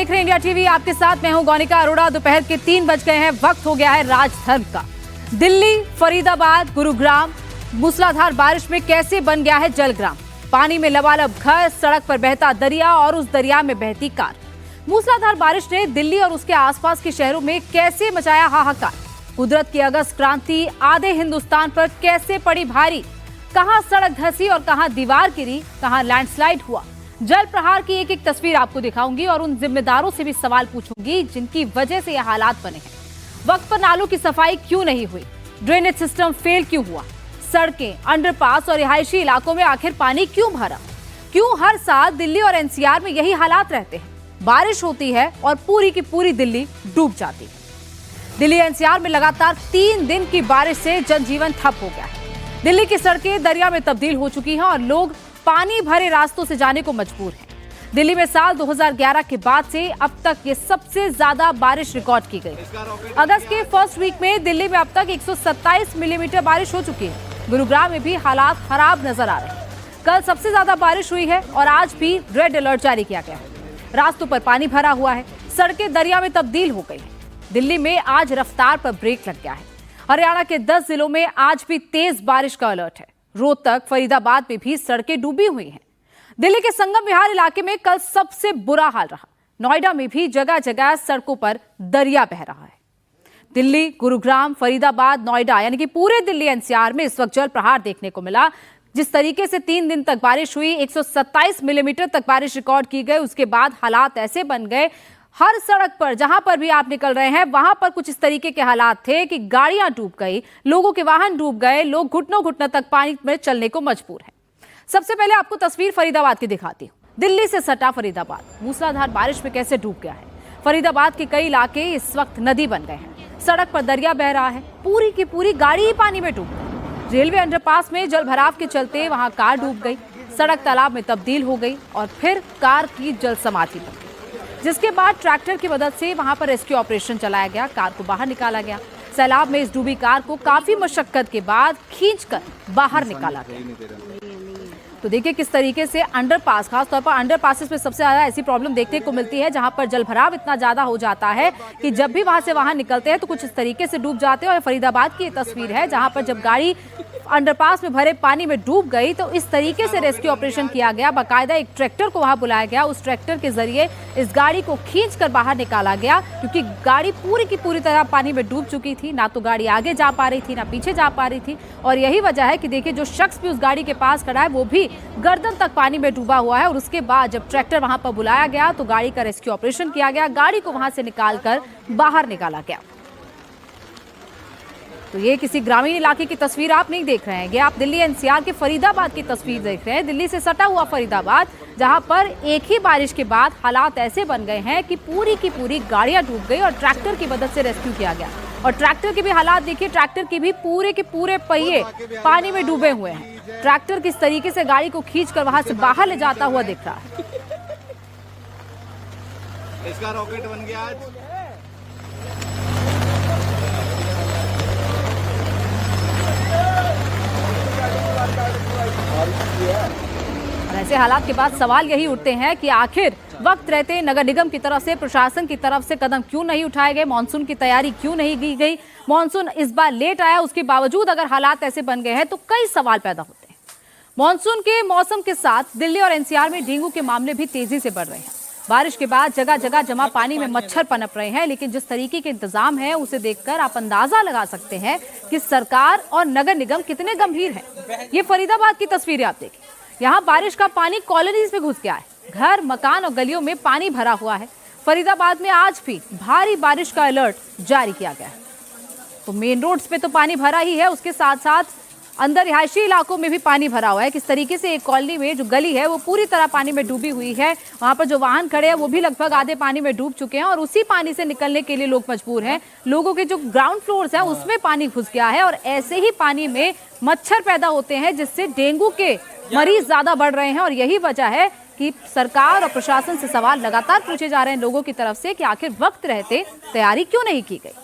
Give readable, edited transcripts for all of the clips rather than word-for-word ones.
देख रहे हैं इंडिया टीवी। आपके साथ मैं हूं गौनिका अरोड़ा। दोपहर के 3 बज गए हैं। वक्त हो गया है राजधर्म का। दिल्ली, फरीदाबाद, गुरुग्राम मूसलाधार बारिश में कैसे बन गया है जलग्राम। पानी में लबालब घर, सड़क पर बहता दरिया और उस दरिया में बहती कार। मूसलाधार बारिश ने दिल्ली और उसके आसपास के शहरों में कैसे मचाया हाहाकार। कुदरत की अगस्त क्रांति आधे हिंदुस्तान पर कैसे पड़ी भारी। कहां सड़क धंसी और कहां दीवार गिरी, कहां लैंडस्लाइड हुआ। जल प्रहार की एक एक तस्वीर आपको दिखाऊंगी और उन जिम्मेदारों से भी सवाल पूछूंगी जिनकी वजह से यह हालात बने हैं। वक्त पर नालों की सफाई क्यों नहीं हुई, ड्रेनेज सिस्टम फेल क्यों हुआ, सड़कें, अंडरपास और रिहायशी इलाकों में आखिर पानी क्यों भरा। क्यों हर साल दिल्ली और एनसीआर में यही हालात रहते हैं। बारिश होती है और पूरी की पूरी दिल्ली डूब जाती है। दिल्ली एनसीआर में लगातार 3 दिन की बारिश से जनजीवन ठप हो गया है। दिल्ली की सड़कें दरिया में तब्दील हो चुकी हैं और लोग पानी भरे रास्तों से जाने को मजबूर हैं। दिल्ली में साल 2011 के बाद से अब तक ये सबसे ज्यादा बारिश रिकॉर्ड की गई। अगस्त के फर्स्ट वीक में दिल्ली में अब तक 127 मिलीमीटर बारिश हो चुकी है। गुरुग्राम में भी हालात खराब नजर आ रहे हैं। कल सबसे ज्यादा बारिश हुई है और आज भी रेड अलर्ट जारी किया गया है। रास्तों पर पानी भरा हुआ है, सड़कें दरिया में तब्दील हो गई है। दिल्ली में आज रफ्तार पर ब्रेक लग गया है। हरियाणा के 10 जिलों में आज भी तेज बारिश का अलर्ट है। रोहतक, फरीदाबाद में भी सड़कें डूबी हुई हैं। दिल्ली के संगम विहार इलाके में कल सबसे बुरा हाल रहा। नोएडा में भी जगह जगह सड़कों पर दरिया बह रहा है। दिल्ली, गुरुग्राम, फरीदाबाद, नोएडा यानी कि पूरे दिल्ली एनसीआर में इस वक्त जल प्रहार देखने को मिला। जिस तरीके से 3 दिन तक बारिश हुई, 127 मिलीमीटर तक बारिश रिकॉर्ड की गई। उसके बाद हालात ऐसे बन गए, हर सड़क पर जहां पर भी आप निकल रहे हैं वहां पर कुछ इस तरीके के हालात थे कि गाड़ियां डूब गई, लोगों के वाहन डूब गए, लोग घुटनों घुटनों तक पानी में चलने को मजबूर हैं। सबसे पहले आपको तस्वीर फरीदाबाद की दिखाती हूं। दिल्ली से सटा फरीदाबाद मूसलाधार बारिश में कैसे डूब गया है। फरीदाबाद के कई इलाके इस वक्त नदी बन गए हैं। सड़क पर दरिया बह रहा है, पूरी की पूरी गाड़ी ही पानी में डूब गई। रेलवे अंडरपास में जल भराव के चलते वहां कार डूब गई, सड़क तालाब में तब्दील हो गई और फिर कार की जल समाधि बन गई। जिसके बाद ट्रैक्टर की मदद से वहां पर रेस्क्यू ऑपरेशन चलाया गया, कार को बाहर निकाला गया। सैलाब में इस डूबी कार को काफी मशक्कत के बाद खींचकर बाहर निकाला गया। तो देखिए किस तरीके से अंडरपास, खासतौर पर अंडरपासेस में सबसे ज्यादा ऐसी प्रॉब्लम देखने को मिलती है जहां पर जलभराव इतना ज्यादा हो जाता है कि जब भी वहां से वहां निकलते हैं तो कुछ इस तरीके से डूब जाते हैं। और फरीदाबाद की ये तस्वीर है जहां पर जब गाड़ी अंडरपास में भरे पानी में डूब गई तो इस तरीके से रेस्क्यू ऑपरेशन किया गया। बाकायदा एक ट्रैक्टर को वहां बुलाया गया, उस ट्रैक्टर के जरिए इस गाड़ी को खींचकर बाहर निकाला गया क्योंकि गाड़ी पूरी की पूरी तरह पानी में डूब चुकी थी। ना तो गाड़ी आगे जा पा रही थी, ना पीछे जा पा रही थी। और यही वजह है कि देखिए जो शख्स भी उस गाड़ी के पास खड़ा है वो भी गर्दन तक पानी में डूबा हुआ है। और उसके बाद जब ट्रैक्टर वहां पर बुलाया गया तो गाड़ी का रेस्क्यू ऑपरेशन किया गया, गाड़ी को वहां से निकालकर बाहर निकाला गया। तो ये किसी ग्रामीण इलाके की तस्वीर आप नहीं देख रहे हैं, ये आप दिल्ली एनसीआर के फरीदाबाद की तस्वीर देख रहे हैं। दिल्ली से सटा हुआ फरीदाबाद जहां पर एक ही बारिश के बाद हालात ऐसे बन गए हैं कि पूरी की पूरी गाड़ियां डूब गई और ट्रैक्टर की मदद से रेस्क्यू किया गया। और ट्रैक्टर के भी हालात देखिए, ट्रैक्टर की भी पूरे के पूरे पहिए पानी में डूबे हुए हैं। ट्रैक्टर किस तरीके से गाड़ी को खींचकर वहां से बाहर ले जाता हुआ दिख रहा है। इसका रॉकेट बन गया आज। और ऐसे हालात के बाद सवाल यही उठते हैं कि आखिर वक्त रहते नगर निगम की तरफ से, प्रशासन की तरफ से कदम क्यों नहीं उठाए गए, मानसून की तैयारी क्यों नहीं की गई। मानसून इस बार लेट आया, उसके बावजूद अगर हालात ऐसे बन गए हैं तो कई सवाल पैदा होते हैं। मानसून के मौसम के साथ दिल्ली और एनसीआर में डेंगू के मामले भी तेजी से बढ़ रहे हैं। बारिश के बाद जगह जगह जमा पानी में मच्छर पनप रहे हैं, लेकिन जिस तरीके के इंतजाम है उसे देखकर आप अंदाजा लगा सकते हैं कि सरकार और नगर निगम कितने गंभीर हैं। ये फरीदाबाद की तस्वीरें आप देखिए, यहाँ बारिश का पानी कॉलोनीज में घुस गया है, घर, मकान और गलियों में पानी भरा हुआ है। फरीदाबाद में आज भी भारी बारिश का अलर्ट जारी किया गया है। तो मेन रोड्स पे तो पानी भरा ही है, उसके साथ साथ अंदर रिहायशी इलाकों में भी पानी भरा हुआ है। किस तरीके से एक कॉलोनी में जो गली है वो पूरी तरह पानी में डूबी हुई है। वहां पर जो वाहन खड़े हैं वो भी लगभग आधे पानी में डूब चुके हैं और उसी पानी से निकलने के लिए लोग मजबूर हैं। लोगों के जो ग्राउंड फ्लोर्स है उसमें पानी घुस गया है और ऐसे ही पानी में मच्छर पैदा होते हैं जिससे डेंगू के मरीज ज्यादा बढ़ रहे हैं। और यही वजह है कि सरकार और प्रशासन से सवाल लगातार पूछे जा रहे हैं लोगों की तरफ से कि आखिर वक्त रहते तैयारी क्यों नहीं की गई।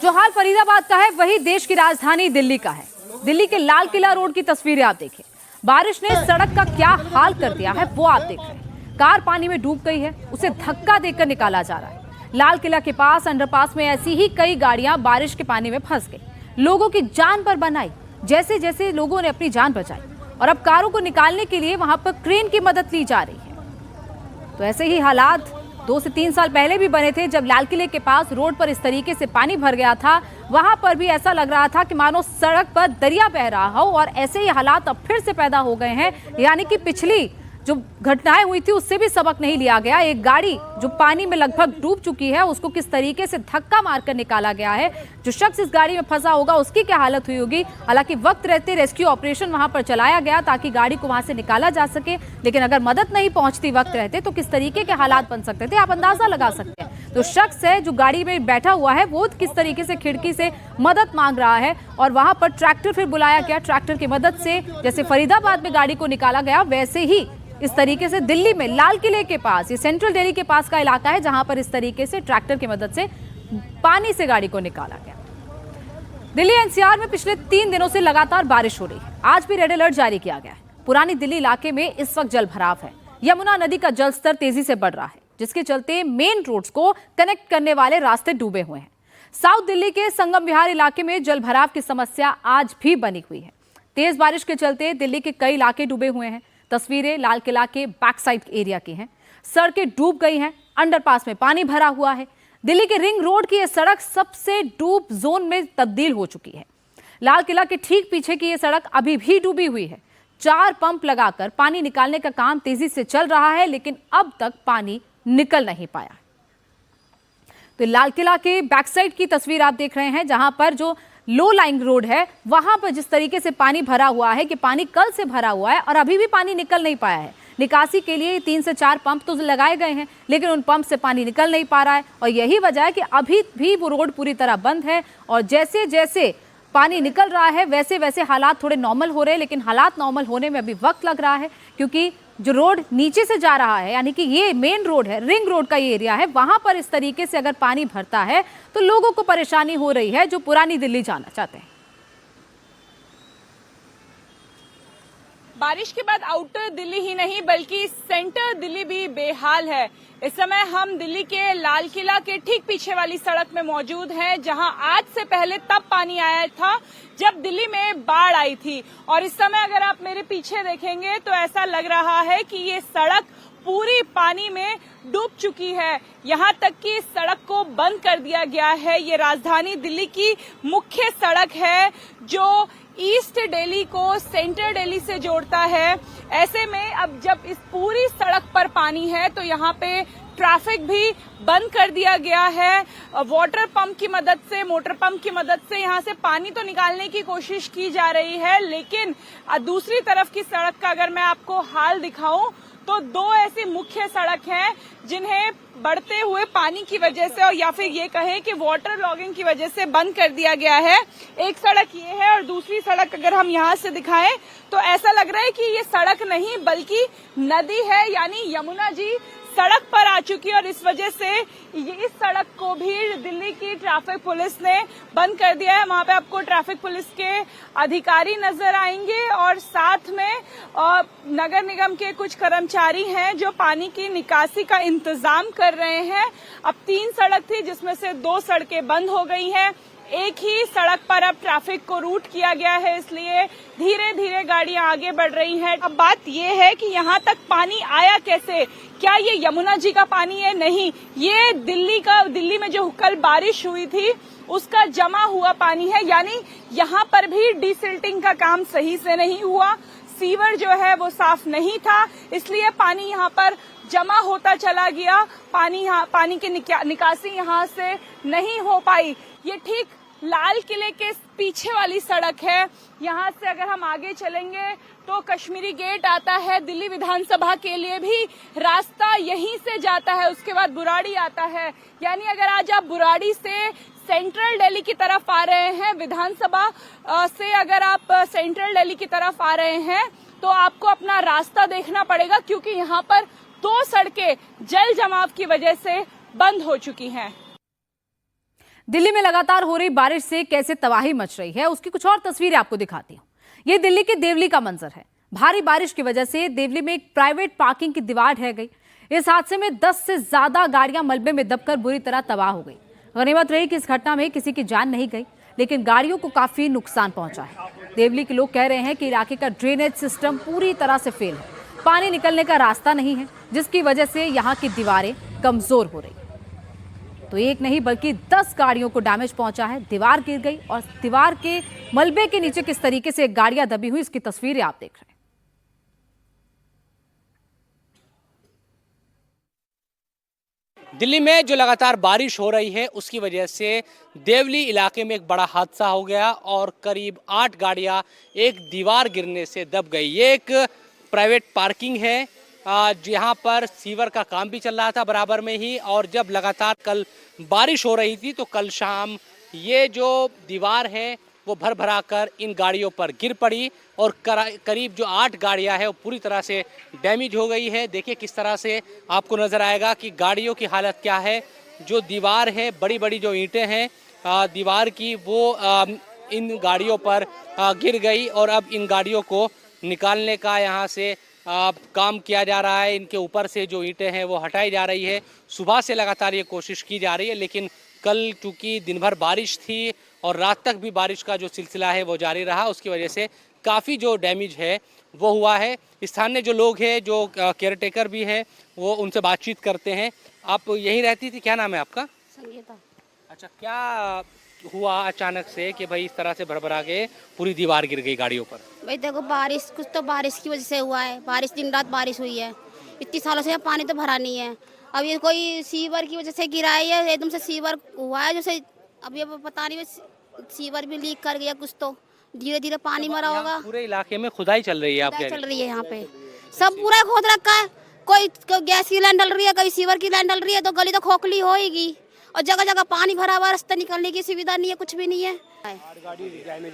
जो हाल फरीदाबाद का है वही देश की राजधानी दिल्ली का है। दिल्ली के लाल किला रोड की तस्वीरें आप देखिए, बारिश ने सड़क का क्या हाल कर दिया है वो आप देख रहे हैं। कार पानी में डूब गई है, उसे धक्का देकर निकाला जा रहा है। लाल किला के पास अंडरपास में ऐसी ही कई गाड़ियां बारिश के पानी में फंस गई। लोगों की जान पर बन आई। जैसे जैसे लोगों ने अपनी जान बचाई और अब कारों को निकालने के लिए वहां पर क्रेन की मदद ली जा रही है। तो ऐसे ही हालात 2 से 3 साल पहले भी बने थे, जब लाल किले के पास रोड पर इस तरीके से पानी भर गया था। वहां पर भी ऐसा लग रहा था कि मानो सड़क पर दरिया बह रहा हो, और ऐसे ही हालात अब फिर से पैदा हो गए हैं। यानी कि पिछली जो घटनाएं हुई थी उससे भी सबक नहीं लिया गया। एक गाड़ी जो पानी में लगभग डूब चुकी है, उसको किस तरीके से धक्का मारकर निकाला गया है। जो शख्स इस गाड़ी में फंसा होगा उसकी क्या हालत हुई होगी। हालांकि वक्त रहते रेस्क्यू ऑपरेशन वहां पर चलाया गया ताकि गाड़ी को वहां से निकाला जा सके, लेकिन अगर मदद नहीं पहुंचती वक्त रहते तो किस तरीके के हालात बन सकते थे, आप अंदाजा लगा सकते हैं। तो शख्स है जो गाड़ी में बैठा हुआ है, वो किस तरीके से खिड़की से मदद मांग रहा है, और वहां पर ट्रैक्टर फिर बुलाया गया। ट्रैक्टर की मदद से जैसे फरीदाबाद में गाड़ी को निकाला गया, वैसे ही इस तरीके से दिल्ली में लाल किले के पास, ये सेंट्रल दिल्ली के पास का इलाका है, जहां पर इस तरीके से ट्रैक्टर की मदद से पानी से गाड़ी को निकाला गया। दिल्ली एनसीआर में पिछले 3 दिनों से लगातार बारिश हो रही है। आज भी रेड अलर्ट जारी किया गया है। पुरानी दिल्ली इलाके में इस वक्त जल भराव है। यमुना नदी का जलस्तर तेजी से बढ़ रहा है, जिसके चलते मेन रोड्स को कनेक्ट करने वाले रास्ते डूबे हुए हैं। साउथ दिल्ली के संगम विहार इलाके में जल भराव की समस्या आज भी बनी हुई है। तेज बारिश के चलते दिल्ली के कई इलाके डूबे हुए हैं। तस्वीरें लाल किला के बैक साइड एरिया की हैं। सड़कें डूब गई हैं, अंडरपास में पानी भरा हुआ है। दिल्ली के रिंग रोड की यह सड़क सबसे डूब जोन में तब्दील हो चुकी है। लाल किला के ठीक पीछे की यह सड़क अभी भी डूबी हुई है। 4 पंप लगाकर पानी निकालने का काम तेजी से चल रहा है, लेकिन अब तक पानी निकल नहीं पाया। तो लाल किला के बैक साइड की तस्वीर आप देख रहे हैं, जहां पर जो लो लाइंग रोड है, वहां पर जिस तरीके से पानी भरा हुआ है कि पानी कल से भरा हुआ है और अभी भी पानी निकल नहीं पाया है। निकासी के लिए 3 से 4 पंप तो लगाए गए हैं, लेकिन उन पंप से पानी निकल नहीं पा रहा है, और यही वजह है कि अभी भी वो रोड पूरी तरह बंद है। और जैसे जैसे पानी निकल रहा है वैसे वैसे हालात थोड़े नॉर्मल हो रहे हैं, लेकिन हालात नॉर्मल होने में अभी वक्त लग रहा है, क्योंकि जो रोड नीचे से जा रहा है, यानी कि ये मेन रोड है, रिंग रोड का ये एरिया है, वहां पर इस तरीके से अगर पानी भरता है तो लोगों को परेशानी हो रही है जो पुरानी दिल्ली जाना चाहते हैं। बारिश के बाद आउटर दिल्ली ही नहीं बल्कि सेंटर दिल्ली भी बेहाल है। इस समय हम दिल्ली के लाल किला के ठीक पीछे वाली सड़क में मौजूद हैं, जहां आज से पहले तब पानी आया था जब दिल्ली में बाढ़ आई थी। और इस समय अगर आप मेरे पीछे देखेंगे तो ऐसा लग रहा है कि ये सड़क पूरी पानी में डूब चुकी है। यहाँ तक कि इस सड़क को बंद कर दिया गया है। ये राजधानी दिल्ली की मुख्य सड़क है जो ईस्ट दिल्ली को सेंट्रल दिल्ली से जोड़ता है। ऐसे में अब जब इस पूरी सड़क पर पानी है तो यहाँ पे ट्रैफिक भी बंद कर दिया गया है। वाटर पंप की मदद से, मोटर पंप की मदद से यहाँ से पानी तो निकालने की कोशिश की जा रही है, लेकिन दूसरी तरफ की सड़क का अगर मैं आपको हाल दिखाऊं तो 2 ऐसी मुख्य सड़क हैं जिन्हें बढ़ते हुए पानी की वजह से, और या फिर ये कहें कि वाटर लॉगिंग की वजह से बंद कर दिया गया है। एक सड़क ये है और दूसरी सड़क अगर हम यहाँ से दिखाएं तो ऐसा लग रहा है कि ये सड़क नहीं बल्कि नदी है, यानी यमुना जी सड़क पर आ चुकी है। और इस वजह से इस सड़क को भी दिल्ली की ट्रैफिक पुलिस ने बंद कर दिया है। वहां पे आपको ट्रैफिक पुलिस के अधिकारी नजर आएंगे और साथ में नगर निगम के कुछ कर्मचारी हैं जो पानी की निकासी का इंतजाम कर रहे हैं। अब 3 सड़क थी जिसमें से 2 सड़कें बंद हो गई हैं। एक ही सड़क पर अब ट्रैफिक को रूट किया गया है, इसलिए धीरे धीरे गाड़ियां आगे बढ़ रही हैं। अब बात यह है कि यहाँ तक पानी आया कैसे? क्या ये यमुना जी का पानी है? नहीं, ये दिल्ली में जो कल बारिश हुई थी उसका जमा हुआ पानी है। यानी यहाँ पर भी डिसिल्टिंग का काम सही से नहीं हुआ, सीवर जो है वो साफ नहीं था, इसलिए पानी यहाँ पर जमा होता चला गया। पानी की निकासी यहाँ से नहीं हो पाई। ये ठीक लाल किले के पीछे वाली सड़क है। यहाँ से अगर हम आगे चलेंगे तो कश्मीरी गेट आता है। दिल्ली विधानसभा के लिए भी रास्ता यहीं से जाता है। उसके बाद बुराड़ी आता है। यानी अगर आज आप बुराड़ी से सेंट्रल दिल्ली की तरफ आ रहे हैं, विधानसभा से अगर आप सेंट्रल दिल्ली की तरफ आ रहे हैं तो आपको अपना रास्ता देखना पड़ेगा, क्योंकि यहाँ पर 2 सड़कें जल जमाव की वजह से बंद हो चुकी हैं। दिल्ली में लगातार हो रही बारिश से कैसे तबाही मच रही है उसकी कुछ और तस्वीरें आपको दिखाती हूं। ये दिल्ली के देवली का मंजर है। भारी बारिश की वजह से देवली में एक प्राइवेट पार्किंग की दीवार ढह गई। इस हादसे में 10 से ज्यादा गाड़ियां मलबे में दबकर बुरी तरह तबाह हो गई। गनीमत रही कि इस घटना में किसी की जान नहीं गई, लेकिन गाड़ियों को काफी नुकसान पहुंचा है। देवली के लोग कह रहे हैं कि इलाके का ड्रेनेज सिस्टम पूरी तरह से फेल है। पानी निकलने का रास्ता नहीं है, जिसकी वजह से यहाँ की दीवारें कमजोर हो रही। तो एक नहीं बल्कि 10 गाड़ियों को डैमेज पहुंचा है। दीवार गिर गई और दीवार के मलबे के नीचे किस तरीके से गाड़ियां दबी हुई, इसकी तस्वीरें आप देख रहे हैं। दिल्ली में जो लगातार बारिश हो रही है उसकी वजह से देवली इलाके में एक बड़ा हादसा हो गया और करीब 8 गाड़ियां एक दीवार गिरने से दब गई। ये एक प्राइवेट पार्किंग है जहां पर सीवर का काम भी चल रहा था बराबर में ही, और जब लगातार कल बारिश हो रही थी तो कल शाम ये जो दीवार है वो भर भरा कर इन गाड़ियों पर गिर पड़ी और करीब जो 8 गाड़ियां हैं वो पूरी तरह से डैमेज हो गई है। देखिए किस तरह से आपको नज़र आएगा कि गाड़ियों की हालत क्या है। जो दीवार है, बड़ी बड़ी जो ईंटें हैं दीवार की, वो इन गाड़ियों पर गिर गई और अब इन गाड़ियों को निकालने का यहाँ से काम किया जा रहा है। इनके ऊपर से जो ईंटें हैं वो हटाई जा रही है। सुबह से लगातार ये कोशिश की जा रही है, लेकिन कल चूँकि दिन भर बारिश थी और रात तक भी बारिश का जो सिलसिला है वो जारी रहा, उसकी वजह से काफ़ी जो डैमेज है वो हुआ है। स्थानीय जो लोग हैं, जो केयर टेकर भी हैं, वो उनसे बातचीत करते हैं। आप यहीं रहती थी, क्या नाम है आपका? संगीता। अच्छा, क्या हुआ अचानक से कि भाई इस तरह से भरभरा के पूरी दीवार गिर गई गाड़ियों पर? भाई देखो, बारिश कुछ तो बारिश की वजह से हुआ है। बारिश दिन रात बारिश हुई है, इतनी सालों से यहाँ पानी तो भरा नहीं है। अब ये कोई सीवर की वजह से गिरा है या एकदम से सीवर हुआ है जैसे, अब ये पता नहीं, सीवर भी लीक कर गया कुछ, तो धीरे धीरे पानी मरा होगा। पूरे इलाके में खुदाई चल रही है, आप चल रही है यहाँ पे, सब पूरा खोद रखा है। कोई गैस की लाइन डल रही है, कोई सीवर की लाइन डल रही है, तो गली तो खोखली होएगी और जगह जगह पानी भरा हुआ, रास्ता निकलने की सुविधा नहीं है, कुछ भी नहीं है।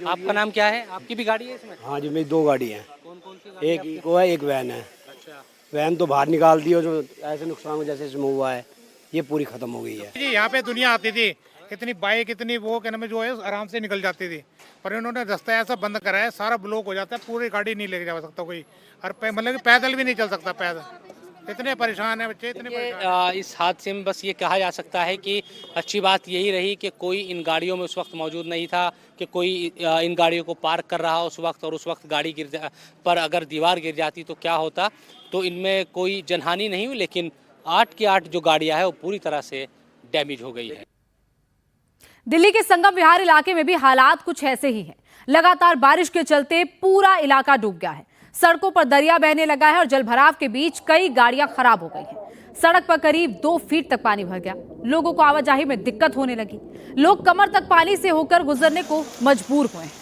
आपका नाम क्या है? आपकी भी गाड़ी है इसमें? हाँ जी, मेरी 2 गाड़ी हैं। कौन सी गाड़ी? एक इको है, एक वैन है। अच्छा, वैन तो बाहर निकाल दी और जो ऐसे नुकसान हो जैसे इसमें हुआ है ये पूरी खत्म हो गई है जी। यहाँ पे दुनिया आती थी, इतनी बाइक इतनी वो क्या नाम है जो है आराम से निकल जाती थी, पर इन्होंने रास्ता ऐसा बंद करा है, सारा ब्लॉक हो जाता है, पूरी गाड़ी नहीं लेके जा सकता कोई, और मतलब कि पैदल भी नहीं चल सकता पैदल। इतने परेशान है बच्चे, इतने परेशान। इस हादसे में बस ये कहा जा सकता है कि अच्छी बात यही रही कि कोई इन गाड़ियों में उस वक्त मौजूद नहीं था, कि कोई इन गाड़ियों को पार्क कर रहा उस वक्त, और उस वक्त गाड़ी पर अगर दीवार गिर जाती तो क्या होता। तो इनमें कोई जनहानि नहीं हुई, लेकिन 8 की 8 जो गाड़ियां हैं वो पूरी तरह से डैमेज हो गई है। दिल्ली के संगम विहार इलाके में भी हालात कुछ ऐसे ही हैं। लगातार बारिश के चलते पूरा इलाका डूब गया है। सड़कों पर दरिया बहने लगा है और जलभराव के बीच कई गाड़ियां खराब हो गई हैं। सड़क पर करीब 2 फीट तक पानी भर गया। लोगों को आवाजाही में दिक्कत होने लगी। लोग कमर तक पानी से होकर गुजरने को मजबूर हुए हैं।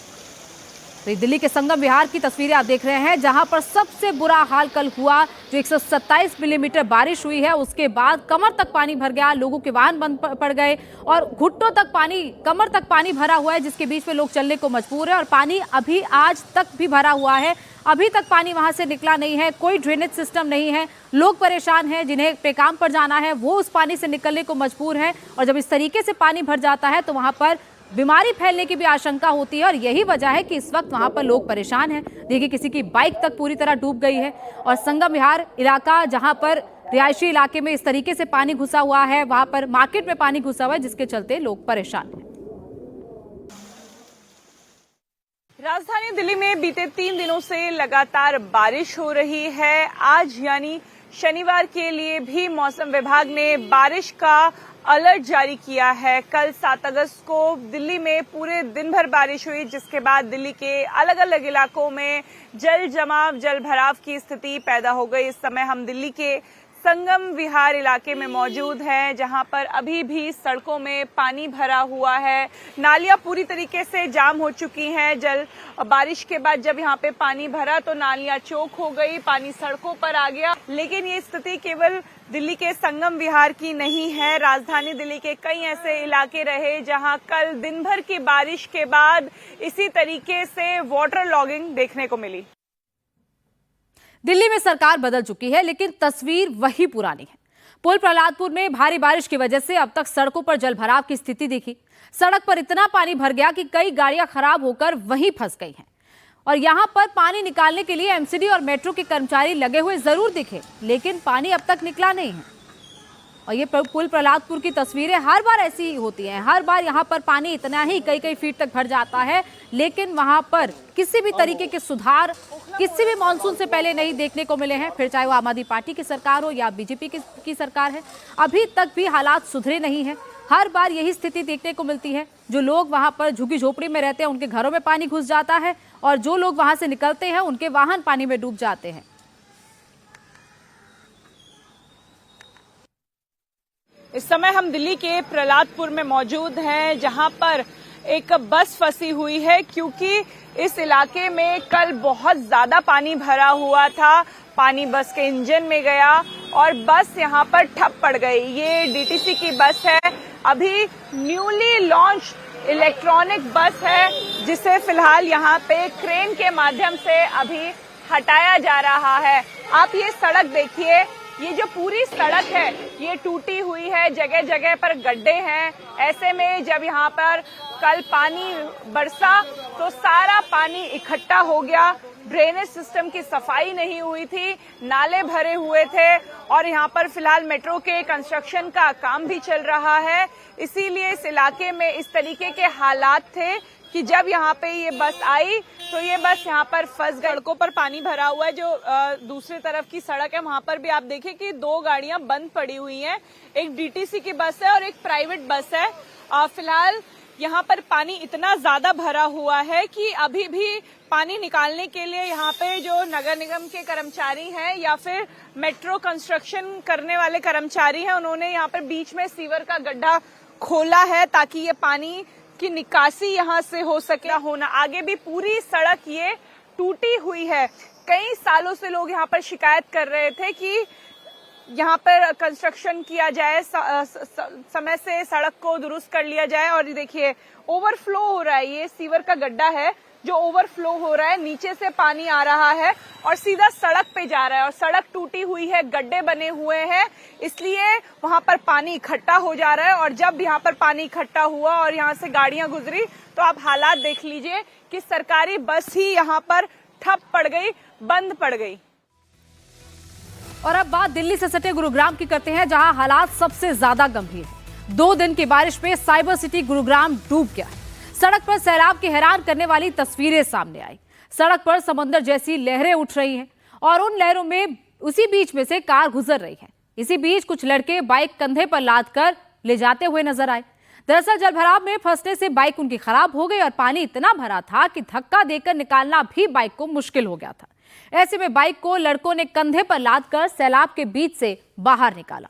तो दिल्ली के संगम विहार की तस्वीरें आप देख रहे हैं, जहां पर सबसे बुरा हाल कल हुआ। जो 127 मिलीमीटर बारिश हुई है, उसके बाद कमर तक पानी भर गया। लोगों के वाहन बंद पड़ गए और घुटनों तक पानी, कमर तक पानी भरा हुआ है, जिसके बीच में लोग चलने को मजबूर है। और पानी अभी आज तक भी भरा हुआ है, अभी तक पानी वहां से निकला नहीं है। कोई ड्रेनेज सिस्टम नहीं है। लोग परेशान हैं, जिन्हें पे काम पर जाना है वो उस पानी से निकलने को मजबूर हैं। और जब इस तरीके से पानी भर जाता है तो वहां पर बीमारी फैलने की भी आशंका होती है, और यही वजह है कि इस वक्त वहां पर लोग परेशान हैं। देखिए, किसी की बाइक तक पूरी तरह डूब गई है। और संगम विहार इलाका, जहां पर रिहायशी इलाके में इस तरीके से पानी घुसा हुआ है, वहां पर मार्केट में पानी घुसा हुआ है, जिसके चलते लोग परेशान हैं। राजधानी दिल्ली में बीते 3 दिनों से लगातार बारिश हो रही है। आज यानी शनिवार के लिए भी मौसम विभाग ने बारिश का अलर्ट जारी किया है। कल 7 अगस्त को दिल्ली में पूरे दिन भर बारिश हुई, जिसके बाद दिल्ली के अलग अलग इलाकों में जल जमाव, जल भराव की स्थिति पैदा हो गई। इस समय हम दिल्ली के संगम विहार इलाके में मौजूद हैं, जहां पर अभी भी सड़कों में पानी भरा हुआ है। नालियां पूरी तरीके से जाम हो चुकी हैं। बारिश के बाद जब यहां पे पानी भरा तो नालियां चौक हो गई, पानी सड़कों पर आ गया। लेकिन ये स्थिति केवल दिल्ली के संगम विहार की नहीं है। राजधानी दिल्ली के कई ऐसे इलाके रहे जहां कल दिन भर की बारिश के बाद इसी तरीके से वाटर लॉगिंग देखने को मिली। दिल्ली में सरकार बदल चुकी है, लेकिन तस्वीर वही पुरानी है। पुल प्रहलादपुर में भारी बारिश की वजह से अब तक सड़कों पर जलभराव की स्थिति देखी। सड़क पर इतना पानी भर गया कि कई गाड़ियां खराब होकर वहीं फंस गई हैं। और यहाँ पर पानी निकालने के लिए एमसीडी और मेट्रो के कर्मचारी लगे हुए जरूर दिखे, लेकिन पानी अब तक निकला नहीं है। और ये पुल प्रहलादपुर की तस्वीरें हर बार ऐसी ही होती हैं। हर बार यहाँ पर पानी इतना ही कई फीट तक भर जाता है, लेकिन वहाँ पर किसी भी तरीके के सुधार किसी भी मानसून से पहले नहीं देखने को मिले हैं। फिर चाहे वो आम आदमी पार्टी की सरकार हो या बीजेपी की सरकार है, अभी तक भी हालात सुधरे नहीं हैं। हर बार यही स्थिति देखने को मिलती है। जो लोग वहाँ पर झुग्गी झोपड़ी में रहते हैं उनके घरों में पानी घुस जाता है, और जो लोग वहाँ से निकलते हैं उनके वाहन पानी में डूब जाते हैं। इस समय हम दिल्ली के प्रहलादपुर में मौजूद हैं, जहां पर एक बस फंसी हुई है, क्योंकि इस इलाके में कल बहुत ज्यादा पानी भरा हुआ था। पानी बस के इंजन में गया और बस यहां पर ठप पड़ गई। ये डीटीसी की बस है, अभी न्यूली लॉन्च इलेक्ट्रॉनिक बस है, जिसे फिलहाल यहां पे क्रेन के माध्यम से अभी हटाया जा रहा है। आप ये सड़क देखिए, ये जो पूरी सड़क है ये टूटी हुई है, जगह जगह पर गड्ढे हैं। ऐसे में जब यहाँ पर कल पानी बरसा तो सारा पानी इकट्ठा हो गया। ड्रेनेज सिस्टम की सफाई नहीं हुई थी, नाले भरे हुए थे, और यहाँ पर फिलहाल मेट्रो के कंस्ट्रक्शन का काम भी चल रहा है। इसीलिए इस इलाके में इस तरीके के हालात थे कि जब यहाँ पे ये बस आई तो ये बस यहाँ पर फंस गई। सड़कों पर पानी भरा हुआ है। जो दूसरी तरफ की सड़क है वहां पर भी आप देखिए कि 2 गाड़ियां बंद पड़ी हुई हैं। एक डीटीसी की बस है और एक प्राइवेट बस है। फिलहाल यहाँ पर पानी इतना ज्यादा भरा हुआ है कि अभी भी पानी निकालने के लिए यहाँ पे जो नगर निगम के कर्मचारी हैं या फिर मेट्रो कंस्ट्रक्शन करने वाले कर्मचारी हैं, उन्होंने यहाँ पर बीच में सीवर का गड्ढा खोला है ताकि ये पानी की निकासी यहाँ से हो सके। होना आगे भी पूरी सड़क ये टूटी हुई है। कई सालों से लोग यहाँ पर शिकायत कर रहे थे कि यहाँ पर कंस्ट्रक्शन किया जाए, समय से सड़क को दुरुस्त कर लिया जाए। और देखिए ओवरफ्लो हो रहा है, ये सीवर का गड्ढा है जो ओवरफ्लो हो रहा है, नीचे से पानी आ रहा है और सीधा सड़क पे जा रहा है। और सड़क टूटी हुई है, गड्ढे बने हुए हैं, इसलिए वहां पर पानी इकट्ठा हो जा रहा है। और जब यहाँ पर पानी इकट्ठा हुआ और यहाँ से गाड़ियां गुजरी तो आप हालात देख लीजिए कि सरकारी बस ही यहाँ पर ठप पड़ गई, बंद पड़ गई। और अब बात दिल्ली से सटे गुरुग्राम की करते हैं, जहां हालात सबसे ज्यादा गंभीर है। 2 दिन की बारिश में साइबर सिटी गुरुग्राम डूब गया है। सड़क पर सैलाब की हैरान करने वाली तस्वीरें सामने आई। सड़क पर समंदर जैसी लहरें उठ रही हैं और उन लहरों में उसी बीच में से कार गुजर रही है। इसी बीच कुछ लड़के बाइक कंधे पर लाद कर ले जाते हुए नजर आए। दरअसल जलभराव में फंसने से बाइक उनकी खराब हो गई और पानी इतना भरा था कि धक्का देकर निकालना भी बाइक को मुश्किल हो गया था। ऐसे में बाइक को लड़कों ने कंधे पर लादकर सैलाब के बीच से बाहर निकाला।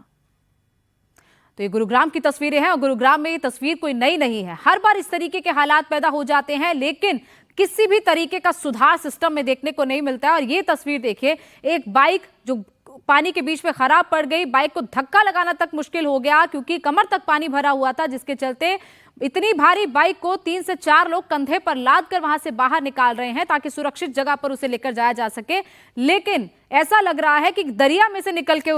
तो ये गुरुग्राम की तस्वीरें हैं और गुरुग्राम में ये तस्वीर कोई नई नहीं है। हर बार इस तरीके के हालात पैदा हो जाते हैं, लेकिन किसी भी तरीके का सुधार सिस्टम में देखने को नहीं मिलता है। और ये तस्वीर देखिए, एक बाइक जो पानी के बीच में खराब पड़ गई, बाइक को धक्का लगाना तक मुश्किल हो गया क्योंकि कमर तक पानी भरा हुआ था, जिसके चलते इतनी भारी बाइक को 3 से 4 लोग कंधे पर लाद कर वहां से बाहर निकाल रहे हैं ताकि सुरक्षित जगह पर उसे लेकर जाया जा सके। लेकिन ऐसा लग रहा है कि दरिया में से निकलते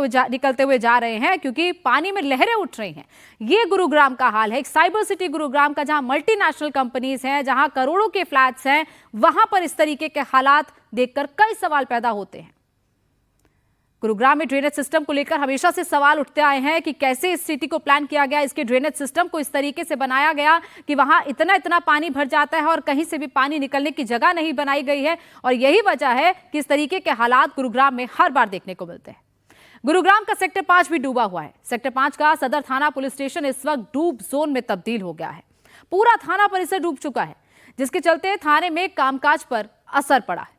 हुए जा रहे हैं क्योंकि पानी में लहरें उठ रही हैं। ये गुरुग्राम का हाल है, एक साइबर सिटी गुरुग्राम का, जहां मल्टीनेशनल कंपनीज हैं, जहां करोड़ों के फ्लैट्स हैं। वहां पर इस तरीके के हालात देखकर कई सवाल पैदा होते हैं। गुरुग्राम में ड्रेनेज सिस्टम को लेकर हमेशा से सवाल उठते आए हैं कि कैसे इस सिटी को प्लान किया गया, इसके ड्रेनेज सिस्टम को इस तरीके से बनाया गया कि वहां इतना पानी भर जाता है और कहीं से भी पानी निकलने की जगह नहीं बनाई गई है। और यही वजह है कि इस तरीके के हालात गुरुग्राम में हर बार देखने को मिलते हैं। गुरुग्राम का सेक्टर 5 भी डूबा हुआ है। सेक्टर 5 का सदर थाना पुलिस स्टेशन इस वक्त डूब जोन में तब्दील हो गया है। पूरा थाना परिसर डूब चुका है, जिसके चलते थाने में कामकाज पर असर पड़ा है।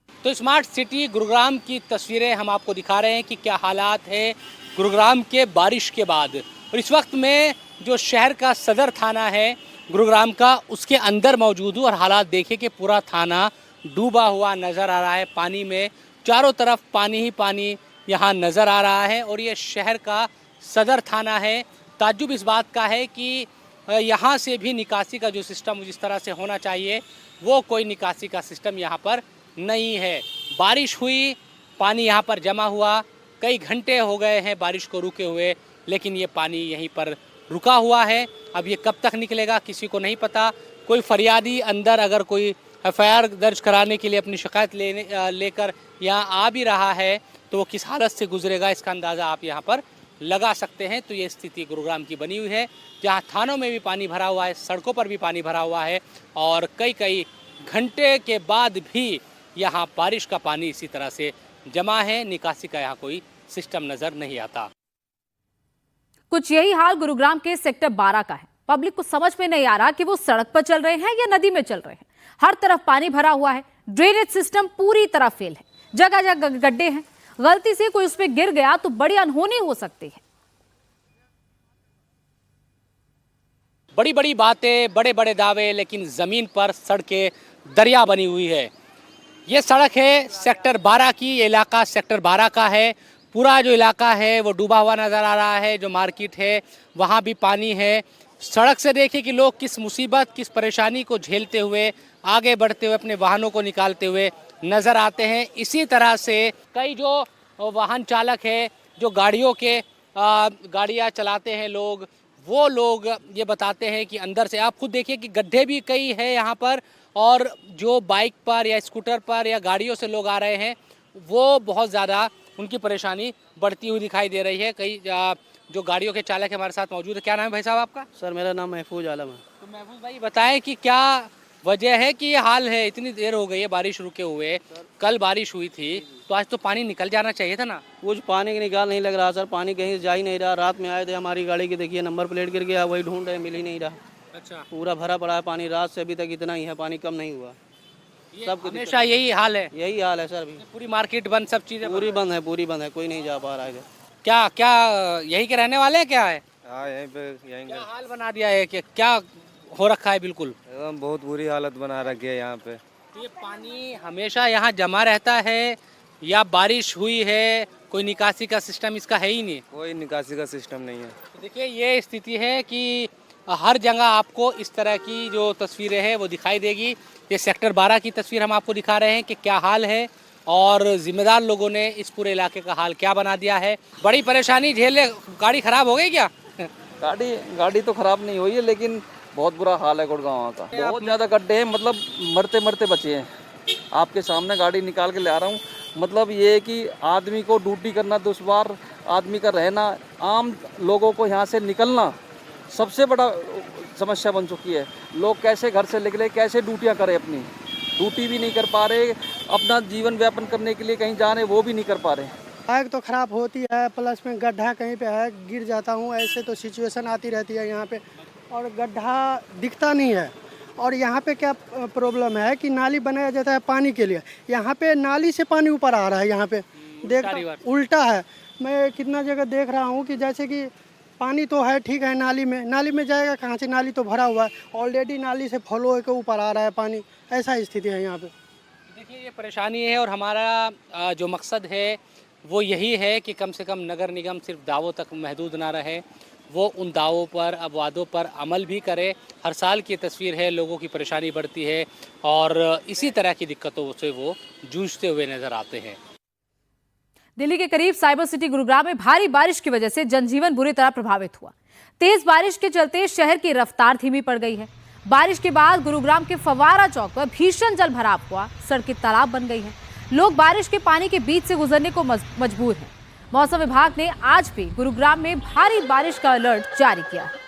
तो स्मार्ट सिटी गुरुग्राम की तस्वीरें हम आपको दिखा रहे हैं कि क्या हालात है गुरुग्राम के बारिश के बाद। और इस वक्त में जो शहर का सदर थाना है गुरुग्राम का, उसके अंदर मौजूद हूँ और हालात देखिए कि पूरा थाना डूबा हुआ नज़र आ रहा है। पानी में चारों तरफ पानी ही पानी यहाँ नज़र आ रहा है और ये शहर का सदर थाना है। ताज्जुब इस बात का है कि यहाँ से भी निकासी का जो सिस्टम जिस तरह से होना चाहिए वो कोई निकासी का सिस्टम यहाँ पर नहीं है। बारिश हुई, पानी यहाँ पर जमा हुआ, कई घंटे हो गए हैं बारिश को रुके हुए, लेकिन ये पानी यहीं पर रुका हुआ है। अब ये कब तक निकलेगा किसी को नहीं पता। कोई फरियादी अंदर अगर कोई एफआईआर दर्ज कराने के लिए अपनी शिकायत लेकर यहाँ आ भी रहा है तो वो किस हालत से गुजरेगा इसका अंदाज़ा आप यहाँ पर लगा सकते हैं। तो ये स्थिति गुरुग्राम की बनी हुई है, जहाँ थानों में भी पानी भरा हुआ है, सड़कों पर भी पानी भरा हुआ है और कई घंटे के बाद भी यहाँ बारिश का पानी इसी तरह से जमा है। निकासी का यहाँ कोई सिस्टम नजर नहीं आता। कुछ यही हाल गुरुग्राम के सेक्टर 12 का है। पब्लिक को समझ में नहीं आ रहा कि वो सड़क पर चल रहे हैं या नदी में चल रहे हैं। हर तरफ पानी भरा हुआ है, ड्रेनेज सिस्टम पूरी तरह फेल है, जगह जगह गड्ढे हैं। गलती से कोई उस पर गिर गया तो बड़ी अनहोनी हो सकती है। बड़ी बड़ी बातें, बड़े बड़े दावे, लेकिन जमीन पर सड़कें दरिया बनी हुई है। ये सड़क है सेक्टर 12 की। ये इलाका सेक्टर 12 का है। पूरा जो इलाका है वो डूबा हुआ नजर आ रहा है। जो मार्केट है वहाँ भी पानी है। सड़क से देखिए कि लोग किस मुसीबत, किस परेशानी को झेलते हुए, आगे बढ़ते हुए, अपने वाहनों को निकालते हुए नजर आते हैं। इसी तरह से कई जो वाहन चालक है, जो गाड़ियाँ चलाते हैं लोग, वो लोग ये बताते हैं कि अंदर से आप खुद देखिए कि गड्ढे भी कई है यहाँ पर, और जो बाइक पर या स्कूटर पर या गाड़ियों से लोग आ रहे हैं वो बहुत ज़्यादा उनकी परेशानी बढ़ती हुई दिखाई दे रही है। कई जो गाड़ियों के चालक हमारे साथ मौजूद है। क्या नाम है भाई साहब आपका? सर मेरा नाम महफूज आलम है। तो महफूज भाई बताएं कि क्या वजह है कि ये हाल है, इतनी देर हो गई है बारिश रुके हुए। कल बारिश हुई थी तो आज तो पानी निकल जाना चाहिए था ना। कुछ पानी का निकाल नहीं लग रहा सर, पानी कहीं जा ही नहीं रहा। रात में आए थे, हमारी गाड़ी की देखिए नंबर प्लेट गिर गया, वही ढूंढ रहे, मिल ही नहीं रहा। अच्छा, पूरा भरा पड़ा है पानी, रात से अभी तक इतना ही है, पानी कम नहीं हुआ। सब हमेशा यही हाल है? यही हाल है सर। अभी पूरी मार्केट बंद, सब चीजें पूरी बंद है, कोई नहीं जा पा रहा है। क्या यही के रहने वाले हैं? क्या है हाँ यहीं क्या हाल बना दिया है कि क्या हो रखा है? बिल्कुल एकदम बहुत बुरी हालत बना रखी है यहाँ पे। तो ये पानी हमेशा यहाँ जमा रहता है या बारिश हुई है? कोई निकासी का सिस्टम इसका है ही नहीं? कोई निकासी का सिस्टम नहीं है। तो देखिए ये स्थिति है कि हर जगह आपको इस तरह की जो तस्वीरें हैं वो दिखाई देगी। ये सेक्टर 12 की तस्वीर हम आपको दिखा रहे हैं कि क्या हाल है और जिम्मेदार लोगों ने इस पूरे इलाके का हाल क्या बना दिया है। बड़ी परेशानी झेले। गाड़ी खराब हो गई क्या? गाड़ी तो खराब नहीं हुई है, लेकिन बहुत बुरा हाल है गुड़गांव का। बहुत ज़्यादा गड्ढे हैं, मतलब मरते मरते बचे हैं। आपके सामने गाड़ी निकाल के ले आ रहा हूँ। मतलब ये है कि आदमी को ड्यूटी करना दुश्वार, आदमी का रहना, आम लोगों को यहाँ से निकलना सबसे बड़ा समस्या बन चुकी है। लोग कैसे घर से निकले, कैसे ड्यूटियाँ करें, अपनी ड्यूटी भी नहीं कर पा रहे, अपना जीवन व्यापन करने के लिए कहीं जा रहे वो भी नहीं कर पा रहे। बाइक तो ख़राब होती है, प्लस में गड्ढा कहीं पे है, गिर जाता हूँ। ऐसे तो सिचुएशन आती रहती है यहाँ पे, और गड्ढा दिखता नहीं है। और यहाँ पे क्या प्रॉब्लम है कि नाली बनाया जाता है पानी के लिए, यहाँ पे नाली से पानी ऊपर आ रहा है। यहाँ पे देख उल्टा है। मैं कितना जगह देख रहा हूँ कि जैसे कि पानी तो है, ठीक है, नाली में जाएगा कहाँ से? नाली तो भरा हुआ है ऑलरेडी, नाली से फ्लो होकर ऊपर आ रहा है पानी। ऐसा स्थिति है यहाँ पे। देखिए ये परेशानी है और हमारा जो मकसद है वो यही है कि कम से कम नगर निगम सिर्फ दावों तक महदूद ना रहे, वो उन दावों पर, अपवादों पर अमल भी करे। हर साल की तस्वीर है, लोगों की परेशानी बढ़ती है और इसी तरह की दिक्कतों से वो जूझते हुए नजर आते हैं। दिल्ली के करीब साइबर सिटी गुरुग्राम में भारी बारिश की वजह से जनजीवन बुरी तरह प्रभावित हुआ। तेज बारिश के चलते शहर की रफ्तार धीमी पड़ गई है। बारिश के बाद गुरुग्राम के फवारा चौक पर भीषण जल भराव हुआ, सड़कें तालाब बन गई हैं। लोग बारिश के पानी के बीच से गुजरने को मजबूर हैं। मौसम विभाग ने आज भी गुरुग्राम में भारी बारिश का अलर्ट जारी किया है।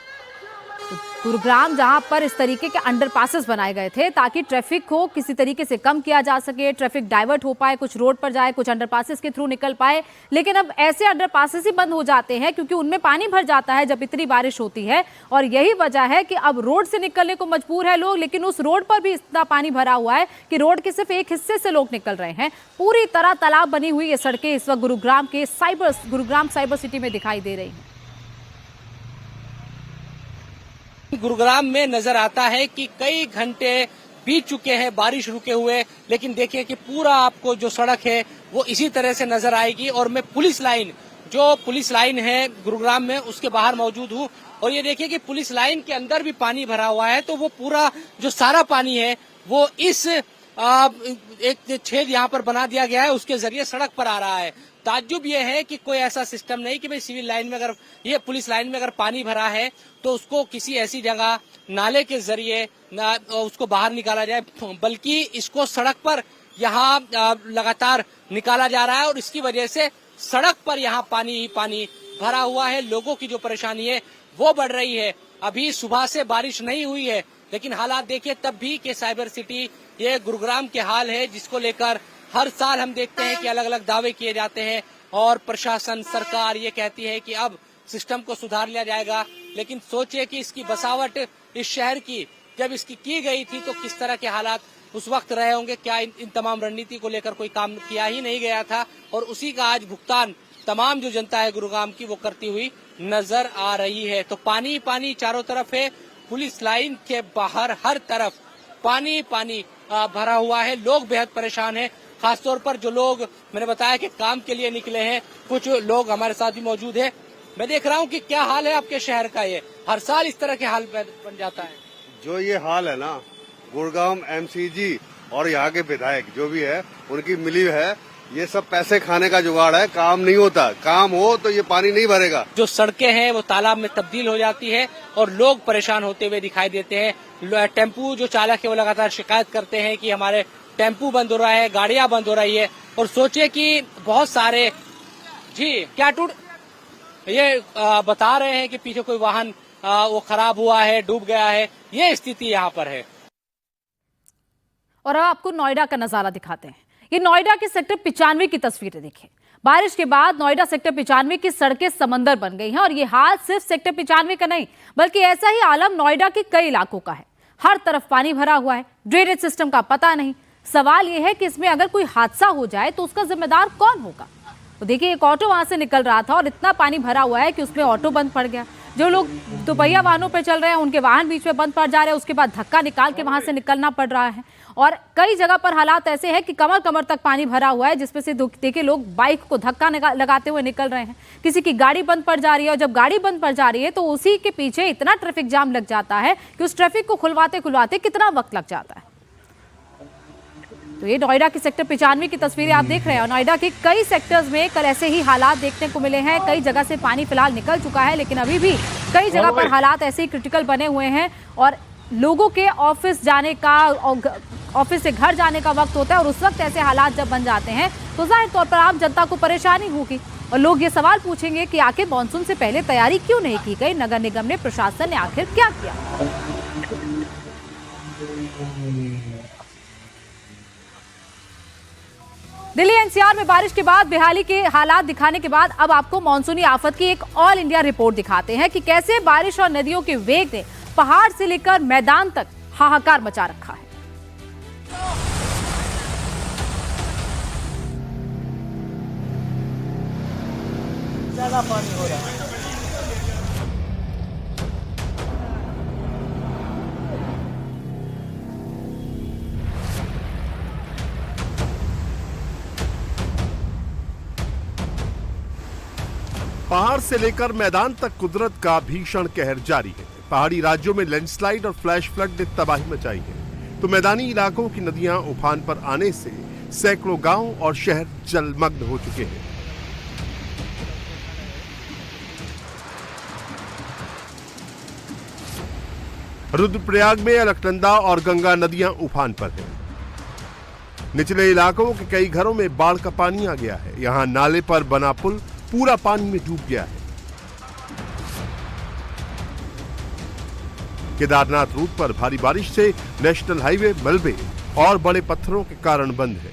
गुरुग्राम जहां पर इस तरीके के अंडरपासेस बनाए गए थे ताकि ट्रैफिक को किसी तरीके से कम किया जा सके, ट्रैफिक डाइवर्ट हो पाए, कुछ रोड पर जाए, कुछ अंडरपासेस के थ्रू निकल पाए। लेकिन अब ऐसे अंडरपासेस ही बंद हो जाते हैं क्योंकि उनमें पानी भर जाता है जब इतनी बारिश होती है। और यही वजह है कि अब रोड से निकलने को मजबूर है लोग, लेकिन उस रोड पर भी इतना पानी भरा हुआ है कि रोड के सिर्फ एक हिस्से से लोग निकल रहे हैं। पूरी तरह तालाब बनी हुई ये सड़कें इस वक्त गुरुग्राम साइबर सिटी में दिखाई दे रही हैं। गुरुग्राम में नजर आता है कि कई घंटे बीत चुके हैं बारिश रुके हुए, लेकिन देखिए कि पूरा आपको जो सड़क है वो इसी तरह से नजर आएगी। और मैं पुलिस लाइन है गुरुग्राम में उसके बाहर मौजूद हूँ और ये देखिए कि पुलिस लाइन के अंदर भी पानी भरा हुआ है। तो वो पूरा जो सारा पानी है वो इस एक छेद यहाँ पर बना दिया गया है, उसके जरिए सड़क पर आ रहा है। ताज्जुब ये है कि कोई ऐसा सिस्टम नहीं कि भाई सिविल लाइन में अगर ये पुलिस लाइन में अगर पानी भरा है तो उसको किसी ऐसी जगह नाले के जरिए उसको बाहर निकाला जाए, बल्कि इसको सड़क पर यहाँ लगातार निकाला जा रहा है और इसकी वजह से सड़क पर यहाँ पानी ही पानी भरा हुआ है। लोगों की जो परेशानी है वो बढ़ रही है। अभी सुबह से बारिश नहीं हुई है, लेकिन हालात देखिए तब भी कि साइबर सिटी ये गुरुग्राम के हाल है, जिसको लेकर हर साल हम देखते हैं कि अलग अलग दावे किए जाते हैं और प्रशासन सरकार ये कहती है कि अब सिस्टम को सुधार लिया जाएगा। लेकिन सोचिए कि इसकी बसावट इस शहर की जब इसकी की गई थी तो किस तरह के हालात उस वक्त रहे होंगे। क्या इन तमाम रणनीति को लेकर कोई काम किया ही नहीं गया था, और उसी का आज भुगतान तमाम जो जनता है गुरुग्राम की वो करती हुई नजर आ रही है। तो पानी पानी चारों तरफ है, पुलिस लाइन के बाहर हर तरफ पानी पानी भरा हुआ है। लोग बेहद परेशान हैं, खासतौर पर जो लोग मैंने बताया कि काम के लिए निकले हैं। कुछ लोग हमारे साथ भी मौजूद है। मैं देख रहा हूँ कि क्या हाल है आपके शहर का। ये हर साल इस तरह के हाल बन जाता है। जो ये हाल है ना, गुड़गांव एमसीजी और यहाँ के विधायक जो भी है उनकी मिली है, ये सब पैसे खाने का जुगाड़ है। काम नहीं होता, काम हो तो ये पानी नहीं भरेगा। जो सड़कें हैं वो तालाब में तब्दील हो जाती है और लोग परेशान होते हुए दिखाई देते हैं। टेम्पू जो चालक है वो लगातार शिकायत करते हैं कि हमारे टेम्पू बंद हो रहा है, गाड़ियां बंद हो रही है। और सोचिए कि बहुत सारे क्या ये बता रहे हैं कि पीछे कोई वाहन वो खराब हुआ है, डूब गया है। ये स्थिति यहाँ पर है। और अब आपको नोएडा का नजारा दिखाते हैं। ये नोएडा के सेक्टर 95 की तस्वीरें देखिए। बारिश के बाद नोएडा सेक्टर 95 की सड़कें समंदर बन गई हैं और ये हाल सिर्फ सेक्टर 95 का नहीं बल्कि ऐसा ही आलम नोएडा के कई इलाकों का है। हर तरफ पानी भरा हुआ है, ड्रेनेज सिस्टम का पता नहीं। सवाल यह है कि इसमें अगर कोई हादसा हो जाए तो उसका जिम्मेदार कौन होगा। तो देखिए एक ऑटो वहां से निकल रहा था और इतना पानी भरा हुआ है कि उसमें ऑटो बंद पड़ गया। जो लोग दोपहिया वाहनों पर चल रहे हैं उनके वाहन बीच में बंद पड़ जा रहे हैं, उसके बाद धक्का निकाल के वहां से निकलना पड़ रहा है। और कई जगह पर हालात ऐसे हैं कि कमर कमर तक पानी भरा हुआ है, जिसमें से देखिए लोग बाइक को धक्का लगाते हुए निकल रहे हैं। किसी की गाड़ी बंद पड़ जा रही है और जब गाड़ी बंद पड़ जा रही है तो उसी के पीछे इतना ट्रैफिक जाम लग जाता है कि उस ट्रैफिक को खुलवाते खुलवाते कितना वक्त लग जाता है। तो ये नोएडा की सेक्टर 95 की तस्वीरें आप देख रहे हैं और नोएडा के कई सेक्टर्स में कल ऐसे ही हालात देखने को मिले हैं। कई जगह से पानी फिलहाल निकल चुका है, लेकिन अभी भी कई जगह पर हालात ऐसे ही क्रिटिकल बने हुए हैं और लोगों के ऑफिस जाने का, ऑफिस से घर जाने का वक्त होता है और उस वक्त ऐसे हालात जब बन जाते हैं तो जाहिर तौर पर आम जनता को परेशानी होगी और लोग ये सवाल पूछेंगे कि आखिर मानसून से पहले तैयारी क्यों नहीं की गई, नगर निगम ने, प्रशासन ने आखिर क्या किया। दिल्ली एनसीआर में बारिश के बाद बेहाली के हालात दिखाने के बाद अब आपको मानसूनी आफत की एक ऑल इंडिया रिपोर्ट दिखाते हैं कि कैसे बारिश और नदियों के वेग ने पहाड़ से लेकर मैदान तक हाहाकार मचा रखा है। ज्यादा पानी हो रहा है। पहाड़ से लेकर मैदान तक कुदरत का भीषण कहर जारी है। पहाड़ी राज्यों में लैंडस्लाइड और फ्लैश फ्लड ने तबाही मचाई है तो मैदानी इलाकों की नदियां उफान पर आने से सैकड़ों गांव और शहर जलमग्न हो चुके हैं। रुद्रप्रयाग में अलकनंदा और गंगा नदियां उफान पर हैं। निचले इलाकों के कई घरों में बाढ़ का पानी आ गया है। यहां नाले पर बना पुल पूरा पानी में डूब गया है। केदारनाथ रूट पर भारी बारिश से नेशनल हाईवे मलबे और बड़े पत्थरों के कारण बंद है।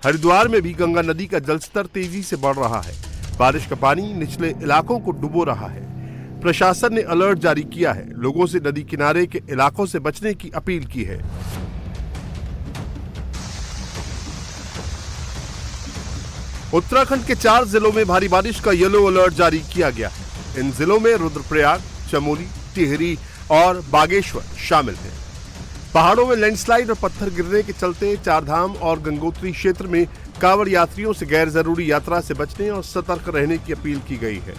हरिद्वार में भी गंगा नदी का जलस्तर तेजी से बढ़ रहा है। बारिश का पानी निचले इलाकों को डुबो रहा है। प्रशासन ने अलर्ट जारी किया है। लोगों से नदी किनारे के इलाकों से बचने की अपील की है। उत्तराखंड के 4 जिलों में भारी बारिश का येलो अलर्ट जारी किया गया है। इन जिलों में रुद्रप्रयाग, चमोली, टिहरी और बागेश्वर शामिल हैं। पहाड़ों में लैंडस्लाइड और पत्थर गिरने के चलते चारधाम और गंगोत्री क्षेत्र में कांवड़ यात्रियों से गैर जरूरी यात्रा से बचने और सतर्क रहने की अपील की गई है।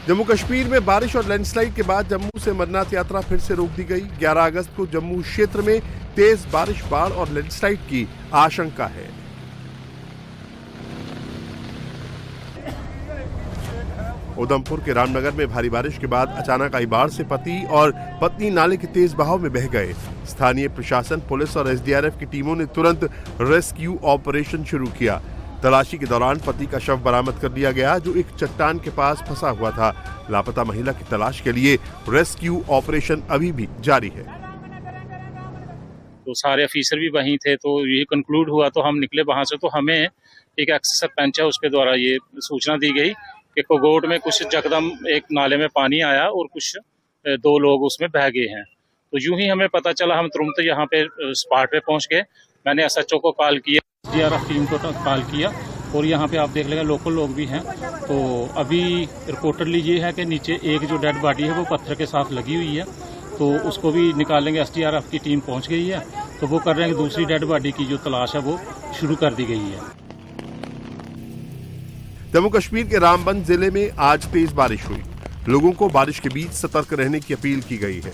जम्मू कश्मीर में बारिश और लैंडस्लाइड के बाद जम्मू से अमरनाथ यात्रा फिर से रोक दी गई। 11 अगस्त को जम्मू क्षेत्र में तेज बारिश, बाढ़ और लैंडस्लाइड की आशंका है। उधमपुर के रामनगर में भारी बारिश के बाद अचानक आई बाढ़ से पति और पत्नी नाले के तेज बहाव में बह गए। स्थानीय प्रशासन, पुलिस और एसडीआरएफ की टीमों ने तुरंत रेस्क्यू ऑपरेशन शुरू किया। तलाशी के दौरान पति का शव बरामद कर लिया गया, जो एक चट्टान के पास फंसा हुआ था। लापता महिला की तलाश के लिए रेस्क्यू ऑपरेशन अभी भी जारी है। तो सारे ऑफिसर भी वहीं थे, तो ये कंक्लूड हुआ तो हम निकले वहां से। तो हमें एक एक्स सरपंच है, उसके द्वारा ये सूचना दी गई कि कोगोट में कुछ जकदम एक नाले में पानी आया और कुछ 2 लोग उसमें बह गए हैं। तो यूं ही हमें पता चला, हम तुरंत यहाँ पे स्पॉट पे पहुंच गए। मैंने एसएचओ को कॉल किया, एसडीआरएफ टीम को कॉल किया और यहाँ पे आप देख लेंगे लोकल लोग भी हैं। तो अभी रिपोर्टरली ये है कि नीचे एक जो डेड बॉडी है वो पत्थर के साथ लगी हुई है, तो उसको भी निकालेंगे। एसडीआरएफ की टीम पहुंच गई है, तो वो कर रहे हैं कि दूसरी डेड बॉडी की जो तलाश है वो शुरू कर दी गई है। जम्मू कश्मीर के रामबन जिले में आज तेज बारिश हुई। लोगों को बारिश के बीच सतर्क रहने की अपील की गई है।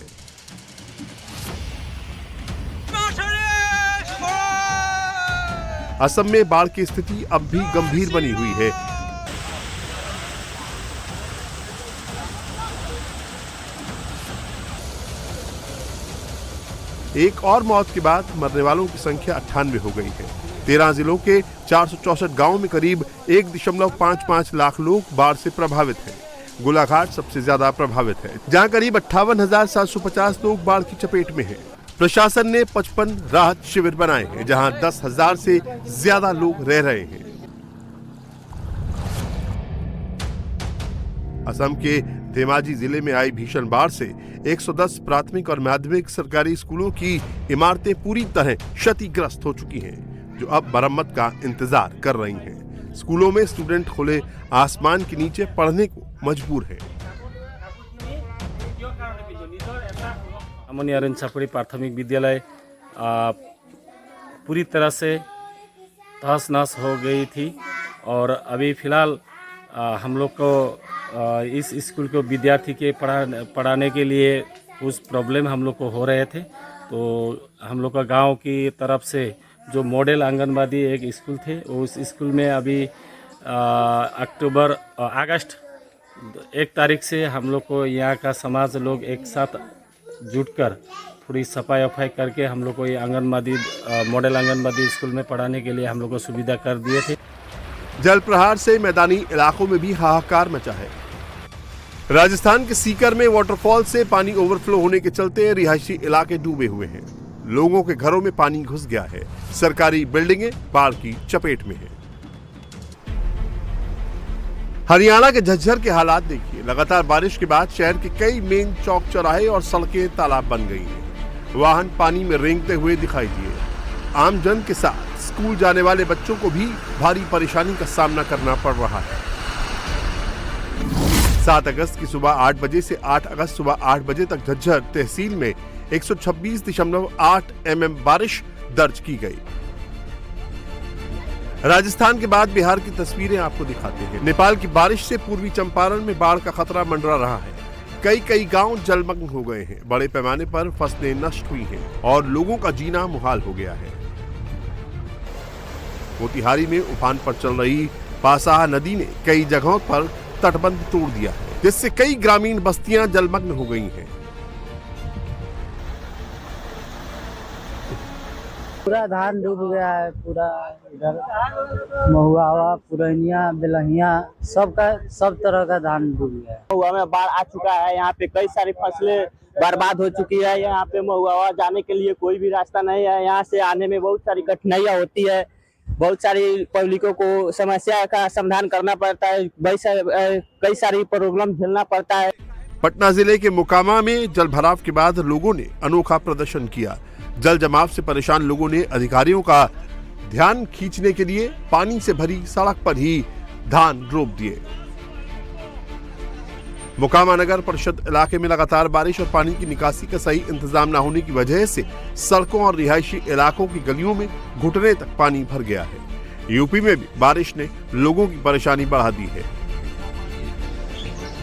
असम में बाढ़ की स्थिति अब भी गंभीर बनी हुई है। एक और मौत के बाद मरने वालों की संख्या 98 हो गई है। 13 जिलों के 464 गांवों में करीब 1.55 लाख लोग बाढ़ से प्रभावित हैं। गोलाघाट सबसे ज्यादा प्रभावित है, जहां करीब 58,750 लोग बाढ़ की चपेट में हैं। प्रशासन ने 55 राहत शिविर बनाए हैं, जहां 10,000 से ज्यादा लोग रह रहे हैं। असम के धेमाजी जिले में आई भीषण बाढ़ से 110 प्राथमिक और माध्यमिक सरकारी स्कूलों की इमारतें पूरी तरह क्षतिग्रस्त हो चुकी हैं, जो अब मरम्मत का इंतजार कर रही हैं। स्कूलों में स्टूडेंट खुले आसमान के नीचे पढ़ने को मजबूर हैं। अमनियारन छपड़ी प्राथमिक विद्यालय पूरी तरह से तहस नहस हो गई थी और अभी फिलहाल हम लोग को इस स्कूल को विद्यार्थी के पढ़ाने के लिए कुछ प्रॉब्लम हम लोग को हो रहे थे। तो हम लोग का गांव की तरफ से जो मॉडल आंगनबाड़ी एक स्कूल थे, उस स्कूल में अभी अगस्त 1 तारीख से हम लोग को यहाँ का समाज लोग एक साथ जुटकर पूरी सफाई वफाई करके हम लोग को ये आंगनबाड़ी मॉडल आंगनबाड़ी स्कूल में पढ़ाने के लिए हम लोग को सुविधा कर दिए थे। जल प्रहार से मैदानी इलाकों में भी हाहाकार मचा है। राजस्थान के सीकर में वाटरफॉल से पानी ओवरफ्लो होने के चलते रिहायशी इलाके डूबे हुए हैं। लोगों के घरों में पानी घुस गया है। सरकारी बिल्डिंगें बाढ़ की चपेट में हैं। हरियाणा के झज्जर के हालात देखिए। लगातार बारिश के बाद शहर के कई मेन चौक चौराहे और सड़कें तालाब बन गई हैं। वाहन पानी में रेंगते हुए दिखाई दिए। आमजन के साथ स्कूल जाने वाले बच्चों को भी भारी परेशानी का सामना करना पड़ रहा है। 7 अगस्त की सुबह 8 बजे से 8 अगस्त सुबह 8 बजे तक झज्जर तहसील में 126.8 mm बारिश दर्ज की गई। राजस्थान के बाद बिहार की तस्वीरें आपको दिखाते हैं। नेपाल की बारिश से पूर्वी चंपारण में बाढ़ का खतरा मंडरा रहा है। कई गांव जलमग्न हो गए हैं। बड़े पैमाने पर फसलें नष्ट हुई हैं और लोगों का जीना मुहाल हो गया है। मोतिहारी में उफान पर चल रही पासाह नदी ने कई जगहों पर तटबंध तोड़ दिया है, जिससे कई ग्रामीण बस्तियां जलमग्न हो गई हैं। पूरा धान डूब गया है। पूरा इधर महुआ, पुरनिया, बेलहिया सब तरह का धान डूब गया है। महुआ में बाढ़ आ चुका है। यहाँ पे कई सारी फसलें बर्बाद हो चुकी है। यहाँ पे महुआ जाने के लिए कोई भी रास्ता नहीं है। यहाँ से आने में बहुत सारी कठिनाइयाँ होती है। बहुत सारी पब्लिकों को समस्या का समाधान करना पड़ता है। कई सारी प्रॉब्लम झेलना पड़ता है। पटना जिले के मोकामा में जल भराव के बाद लोगों ने अनोखा प्रदर्शन किया। जल जमाव से परेशान लोगों ने अधिकारियों का ध्यान खींचने के लिए पानी से भरी सड़क पर ही धान रोप दिए। मोकामा नगर परिषद इलाके में लगातार बारिश और पानी की निकासी का सही इंतजाम न होने की वजह से सड़कों और रिहायशी इलाकों की गलियों में घुटने तक पानी भर गया है। यूपी में भी बारिश ने लोगों की परेशानी बढ़ा दी है।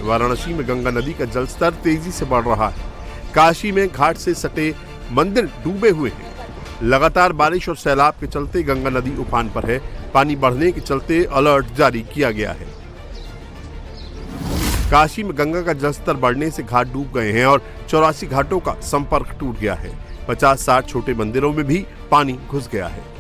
वाराणसी में गंगा नदी का जलस्तर तेजी से बढ़ रहा है। काशी में घाट से सटे मंदिर डूबे हुए हैं। लगातार बारिश और सैलाब के चलते गंगा नदी उफान पर है। पानी बढ़ने के चलते अलर्ट जारी किया गया है। काशी में गंगा का जलस्तर बढ़ने से घाट डूब गए हैं और 84 घाटों का संपर्क टूट गया है। 50-60 छोटे मंदिरों में भी पानी घुस गया है।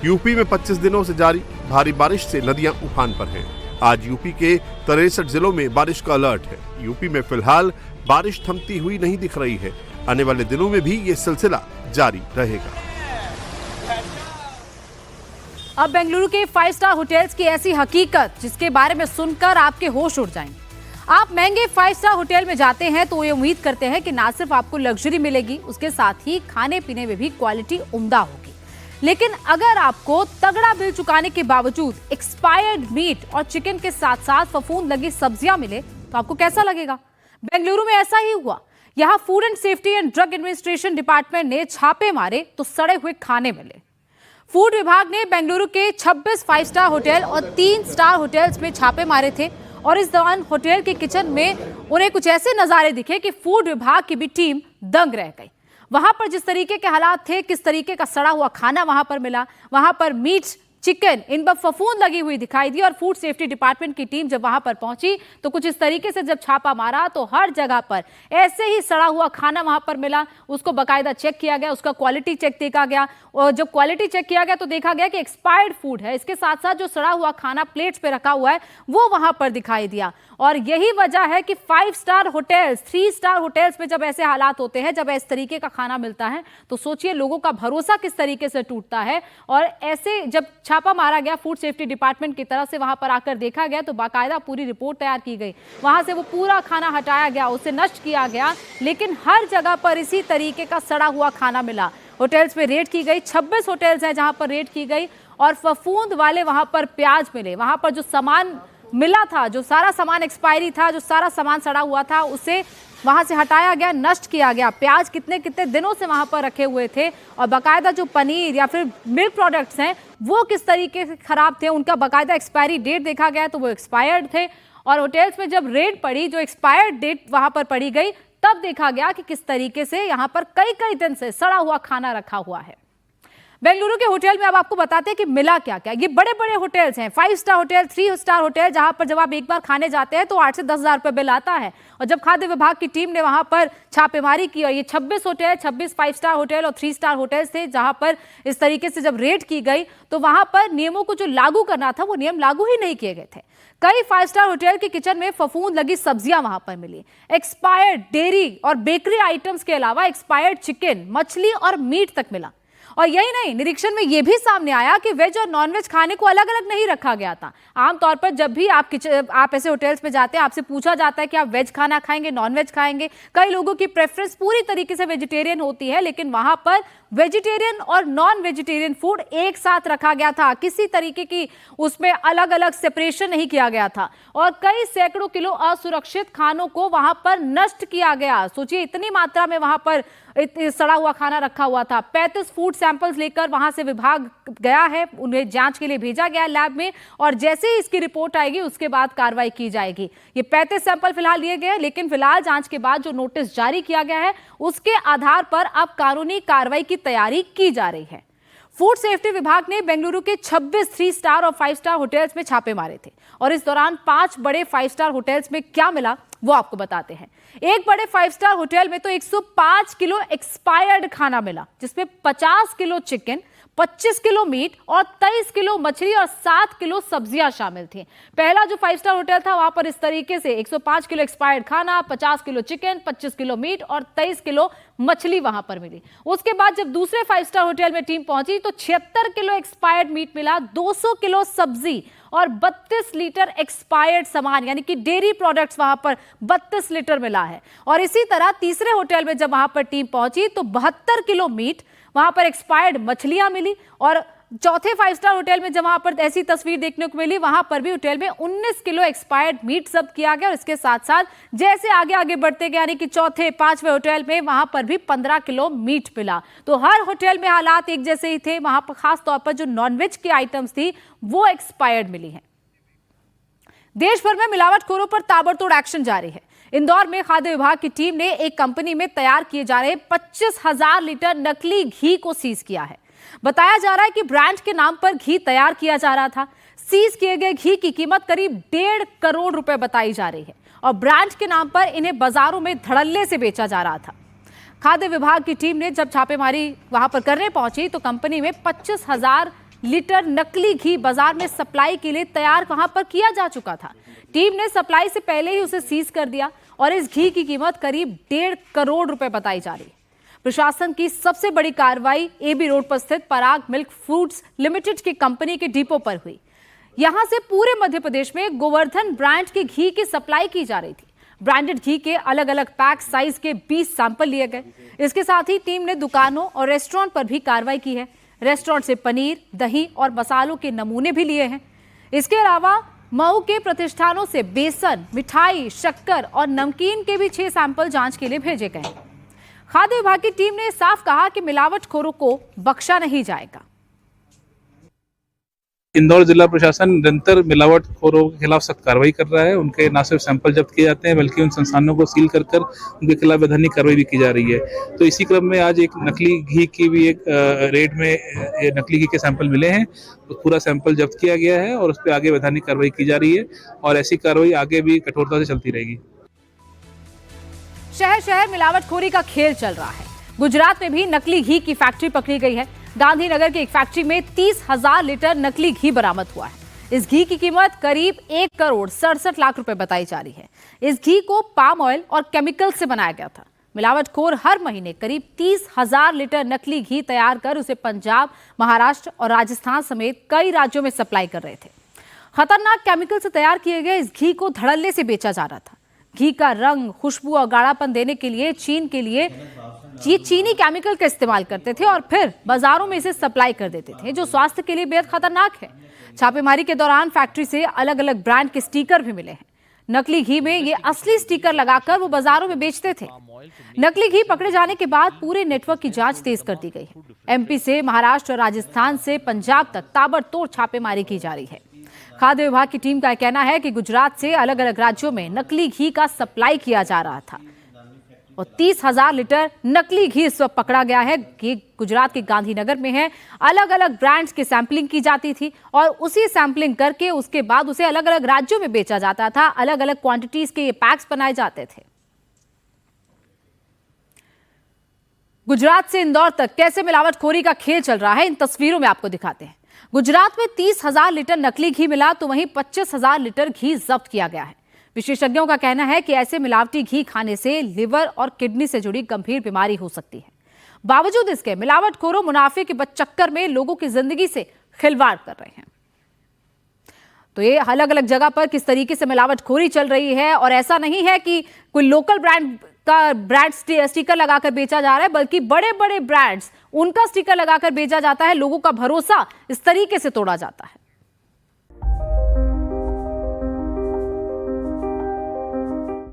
यूपी में 25 दिनों से जारी भारी बारिश से नदियां उफान पर हैं। आज यूपी के 63 जिलों में बारिश का अलर्ट है। यूपी में फिलहाल बारिश थमती हुई नहीं दिख रही है। आने वाले दिनों में भी ये सिलसिला जारी रहेगा। अब बेंगलुरु के 5 स्टार होटल्स की ऐसी हकीकत जिसके बारे में सुनकर आपके होश उड़ जाएंगे। आप महंगे 5 स्टार होटल में जाते हैं तो ये उम्मीद करते हैं कि ना सिर्फ आपको लग्जरी मिलेगी, उसके साथ ही खाने पीने में भी क्वालिटी उम्दा होगी। लेकिन अगर आपको तगड़ा बिल चुकाने के बावजूद एक्सपायर्ड मीट और चिकन के साथ साथ फफूंद लगी सब्जियां मिले तो आपको कैसा लगेगा? बेंगलुरु में ऐसा ही हुआ। यहां food and safety and drug administration department ने छापे मारे तो सड़े हुए खाने मिले। फूड विभाग ने बेंगलुरु के 26 5 स्टार होटल और 3 स्टार होटल्स में छापे मारे थे और इस दौरान होटल के किचन में उन्हें कुछ ऐसे नजारे दिखे कि फूड विभाग की भी टीम दंग रह गई। वहां पर जिस तरीके के हालात थे, किस तरीके का सड़ा हुआ खाना वहां पर मिला, वहां पर मीट, चिकन, इन पर फफूंद लगी हुई दिखाई दी। और फूड सेफ्टी डिपार्टमेंट की टीम जब वहां पर पहुंची तो कुछ इस तरीके से जब छापा मारा तो हर जगह पर ऐसे ही सड़ा हुआ खाना वहां पर मिला। उसको बाकायदा चेक किया गया, उसका क्वालिटी चेक देखा गया और जब क्वालिटी चेक किया गया तो देखा गया कि एक्सपायर्ड फूड है। इसके साथ साथ जो सड़ा हुआ खाना प्लेट्स पे रखा हुआ है वो वहां पर दिखाई दिया। और यही वजह है कि 5 स्टार होटल्स, 3 स्टार होटल्स में जब ऐसे हालात होते हैं, जब इस तरीके का खाना मिलता है तो सोचिए लोगों का भरोसा किस तरीके से टूटता है। और ऐसे जब छापा मारा गया फूड सेफ्टी डिपार्टमेंट की तरफ से, वहां पर आकर देखा गया तो बाकायदा पूरी रिपोर्ट तैयार की गई। वहां से वो पूरा खाना हटाया गया, उसे नष्ट किया गया, लेकिन हर जगह पर इसी तरीके का सड़ा हुआ खाना मिला। होटल्स में रेड की गई, 26 होटल्स हैं जहां पर रेड की गई और फफूंद वाले वहां पर प्याज मिले। वहां पर जो सामान मिला था, जो सारा सामान एक्सपायरी था, जो सारा सामान सड़ा हुआ था, उसे वहां से हटाया गया, नष्ट किया गया। प्याज कितने कितने दिनों से वहां पर रखे हुए थे और बाकायदा जो पनीर या फिर मिल्क प्रोडक्ट्स हैं वो किस तरीके से खराब थे, उनका बाकायदा एक्सपायरी डेट देखा गया तो वो एक्सपायर्ड थे। और होटल्स में जब रेड पड़ी, जो एक्सपायर्ड डेट वहां पर पड़ी गई, तब देखा गया कि किस तरीके से यहाँ पर कई कई दिन से सड़ा हुआ खाना रखा हुआ है। बेंगलुरु के होटल में अब आपको बताते हैं कि मिला क्या क्या। ये बड़े बड़े होटल्स हैं, 5 स्टार होटल, 3 स्टार होटल, जहां पर जब आप एक बार खाने जाते हैं तो 8 से 10 हज़ार रुपये बिल आता है। और जब खाद्य विभाग की टीम ने वहां पर छापेमारी की और ये 26 होटल, 26 5 स्टार होटल और 3 स्टार होटल्स थे, जहां पर इस तरीके से जब रेड की गई तो वहां पर नियमों को जो लागू करना था वो नियम लागू ही नहीं किए गए थे। कई 5 स्टार होटल के किचन में फफूंद लगी सब्जियां वहां पर मिली। एक्सपायर्ड डेयरी और बेकरी आइटम्स के अलावा एक्सपायर्ड चिकन, मछली और मीट तक मिला। और यही नहीं, निरीक्षण में यह भी सामने आया कि वेज और नॉन वेज खाने को अलग अलग नहीं रखा गया था। आमतौर पर जब भी आप ऐसे होटल्स में जाते हैं, आपसे पूछा जाता है कि आप वेज खाना खाएंगे, नॉन वेज खाएंगे। कई लोगों की प्रेफरेंस पूरी तरीके से वेजिटेरियन होती है, लेकिन वहां पर वेजिटेरियन और नॉन वेजिटेरियन फूड एक साथ रखा गया था। किसी तरीके की उसमें अलग अलग सेपरेशन नहीं किया गया था और कई सैकड़ों किलो असुरक्षित खानों को वहां पर नष्ट किया गया। सोचिए इतनी मात्रा में वहां पर सड़ा हुआ खाना रखा हुआ था। 35 फूड सैंपल्स लेकर वहां से विभाग गया है, उन्हें जांच के लिए भेजा गया लैब में और जैसे ही इसकी रिपोर्ट आएगी उसके बाद कार्रवाई की जाएगी। ये 35 सैंपल फिलहाल लिए गए, लेकिन फिलहाल जांच के बाद जो नोटिस जारी किया गया है उसके आधार पर अब कानूनी कार्रवाई की तैयारी की जा रही है। फूड सेफ्टी विभाग ने बेंगलुरु के 26 3 स्टार और 5 स्टार होटल्स में छापे मारे थे और इस दौरान 5 बड़े 5 स्टार होटल्स में क्या मिला वो आपको बताते हैं। एक बड़े 5 स्टार होटल में तो 105 किलो एक्सपायर्ड खाना मिला, जिसमें 50 किलो चिकन, 25 किलो मीट और 23 किलो मछली और 7 किलो सब्जियां शामिल थी। पहला जो 5 स्टार होटल था वहां पर इस तरीके से 105 किलो एक्सपायर्ड खाना, 50 किलो चिकन, 25 किलो मीट और 23 किलो मछली वहां पर मिली। उसके बाद जब दूसरे 5 स्टार होटल में टीम पहुंची तो 76 किलो एक्सपायर्ड मीट मिला, 200 किलो सब्जी और 32 लीटर एक्सपायर्ड सामान यानी कि डेयरी प्रोडक्ट्स वहां पर 32 लीटर मिला है। और इसी तरह तीसरे होटल में जब वहां पर टीम पहुंची तो 72 किलो मीट, वहां पर एक्सपायर्ड मछलियां मिली। और चौथे 5 स्टार होटल में जब वहां पर ऐसी तस्वीर देखने को मिली, वहां पर भी होटल में 19 किलो एक्सपायर्ड मीट जब्त किया गया और इसके साथ साथ जैसे आगे आगे बढ़ते गए यानी कि चौथे 5वें होटल में वहां पर भी 15 किलो मीट मिला। तो हर होटल में हालात एक जैसे ही थे। वहां पर खास तौर पर जो नॉनवेज की आइटम्स थी वो एक्सपायर्ड मिली हैं। देश भर में मिलावटखोरों पर ताबड़तोड़ एक्शन जारी है। इंदौर में खाद्य विभाग की टीम ने एक कंपनी में तैयार किए जा रहे 25,000 लीटर नकली घी को सीज किया है। बताया जा रहा है कि ब्रांड के नाम पर घी तैयार किया जा रहा था। सीज किए गए घी की कीमत करीब 1.5 करोड़ रुपए बताई जा रही है और ब्रांड के नाम पर इन्हें बाजारों में धड़ल्ले से बेचा जा रहा था। खाद्य विभाग की टीम ने जब छापेमारी वहां पर करने पहुंची तो कंपनी में 25,000 लीटर नकली घी बाजार में सप्लाई के लिए तैयार वहां पर किया जा चुका था। टीम ने सप्लाई से पहले ही उसे सीज कर दिया और इस घी की कीमत करीब 1.5 करोड़ रुपए बताई जा रही है। प्रशासन की सबसे बड़ी कार्रवाई एबी रोड पर स्थित पराग मिल्क फूड्स लिमिटेड की कंपनी के डिपो पर हुई। यहां से पूरे मध्य प्रदेश में गोवर्धन ब्रांड के घी की सप्लाई की जा रही थी। ब्रांडेड घी के अलग अलग पैक साइज के 20 सैंपल लिए गए। इसके साथ ही टीम ने दुकानों और रेस्टोरेंट पर भी कार्रवाई की है। रेस्टोरेंट से पनीर, दही और मसालों के नमूने भी लिए हैं। इसके अलावा मऊ के प्रतिष्ठानों से बेसन, मिठाई, शक्कर और नमकीन के भी 6 सैंपल जांच के लिए भेजे गए। खाद्य विभाग की टीम ने साफ कहा कि मिलावटखोरों को बख्शा नहीं जाएगा। इंदौर जिला प्रशासन निरंतर मिलावटखोरों के खिलाफ सख्त कार्रवाई कर रहा है। उनके न सिर्फ सैंपल जब्त किए जाते हैं बल्कि उन संस्थानों को सील कर उनके खिलाफ वैधानिक कार्रवाई भी की जा रही है। तो इसी क्रम में आज एक नकली घी की भी एक रेड में नकली घी के सैंपल मिले हैं। तो पूरा सैंपल जब्त किया गया है और उस पर आगे वैधानिक कार्रवाई की जा रही है और ऐसी कार्रवाई आगे भी कठोरता से चलती रहेगी। शहर शहर मिलावटखोरी का खेल चल रहा है। गुजरात में भी नकली घी की फैक्ट्री पकड़ी गई है। गांधीनगर की एक फैक्ट्री में 30,000 लीटर नकली घी बरामद हुआ है। इस घी की कीमत करीब 1 करोड़ 67 लाख रुपए बताई जा रही है। इस घी को पाम ऑयल और केमिकल से बनाया गया था। मिलावटखोर हर महीने करीब 30,000 लीटर नकली घी तैयार कर उसे पंजाब, महाराष्ट्र और राजस्थान समेत कई राज्यों में सप्लाई कर रहे थे। खतरनाक केमिकल से तैयार किए गए इस घी को धड़ल्ले से बेचा जा रहा था। घी का रंग, खुशबू और गाढ़ापन देने के लिए ये चीनी केमिकल का इस्तेमाल करते थे और फिर बाजारों में इसे सप्लाई कर देते थे, जो स्वास्थ्य के लिए बेहद खतरनाक है। छापेमारी के दौरान फैक्ट्री से अलग अलग ब्रांड के स्टिकर भी मिले हैं। नकली घी में ये असली स्टिकर लगाकर वो बाजारों में बेचते थे। नकली घी पकड़े जाने के बाद पूरे नेटवर्क की जांच तेज कर दी गई है। एमपी से महाराष्ट्र, राजस्थान से पंजाब तक ताबड़तोड़ छापेमारी की जा रही है। खाद्य विभाग की टीम का कहना है कि गुजरात से अलग अलग राज्यों में नकली घी का सप्लाई किया जा रहा था और 30,000 लीटर नकली घी इस वक्त पकड़ा गया है। कि गुजरात के गांधीनगर में है। अलग अलग ब्रांड्स की सैंपलिंग की जाती थी और उसी सैंपलिंग करके उसके बाद उसे अलग अलग राज्यों में बेचा जाता था। अलग अलग क्वांटिटीज के ये पैक्स बनाए जाते थे। गुजरात से इंदौर तक कैसे मिलावटखोरी का खेल चल रहा है, इन तस्वीरों में आपको दिखाते हैं। गुजरात में 30,000 लीटर नकली घी मिला तो वहीं 25,000 लीटर घी जब्त किया गया है। विशेषज्ञों का कहना है कि ऐसे मिलावटी घी खाने से लिवर और किडनी से जुड़ी गंभीर बीमारी हो सकती है। बावजूद इसके मिलावटखोरों मुनाफे के चक्कर में लोगों की जिंदगी से खिलवाड़ कर रहे हैं। तो ये अलग अलग जगह पर किस तरीके से मिलावटखोरी चल रही है और ऐसा नहीं है कि कोई लोकल ब्रांड स्टिकर लगाकर बेचा जा रहा है, बल्कि बड़े बड़े ब्रांड्स उनका स्टिकर लगाकर बेचा जाता है। लोगों का भरोसा इस तरीके से तोड़ा जाता है।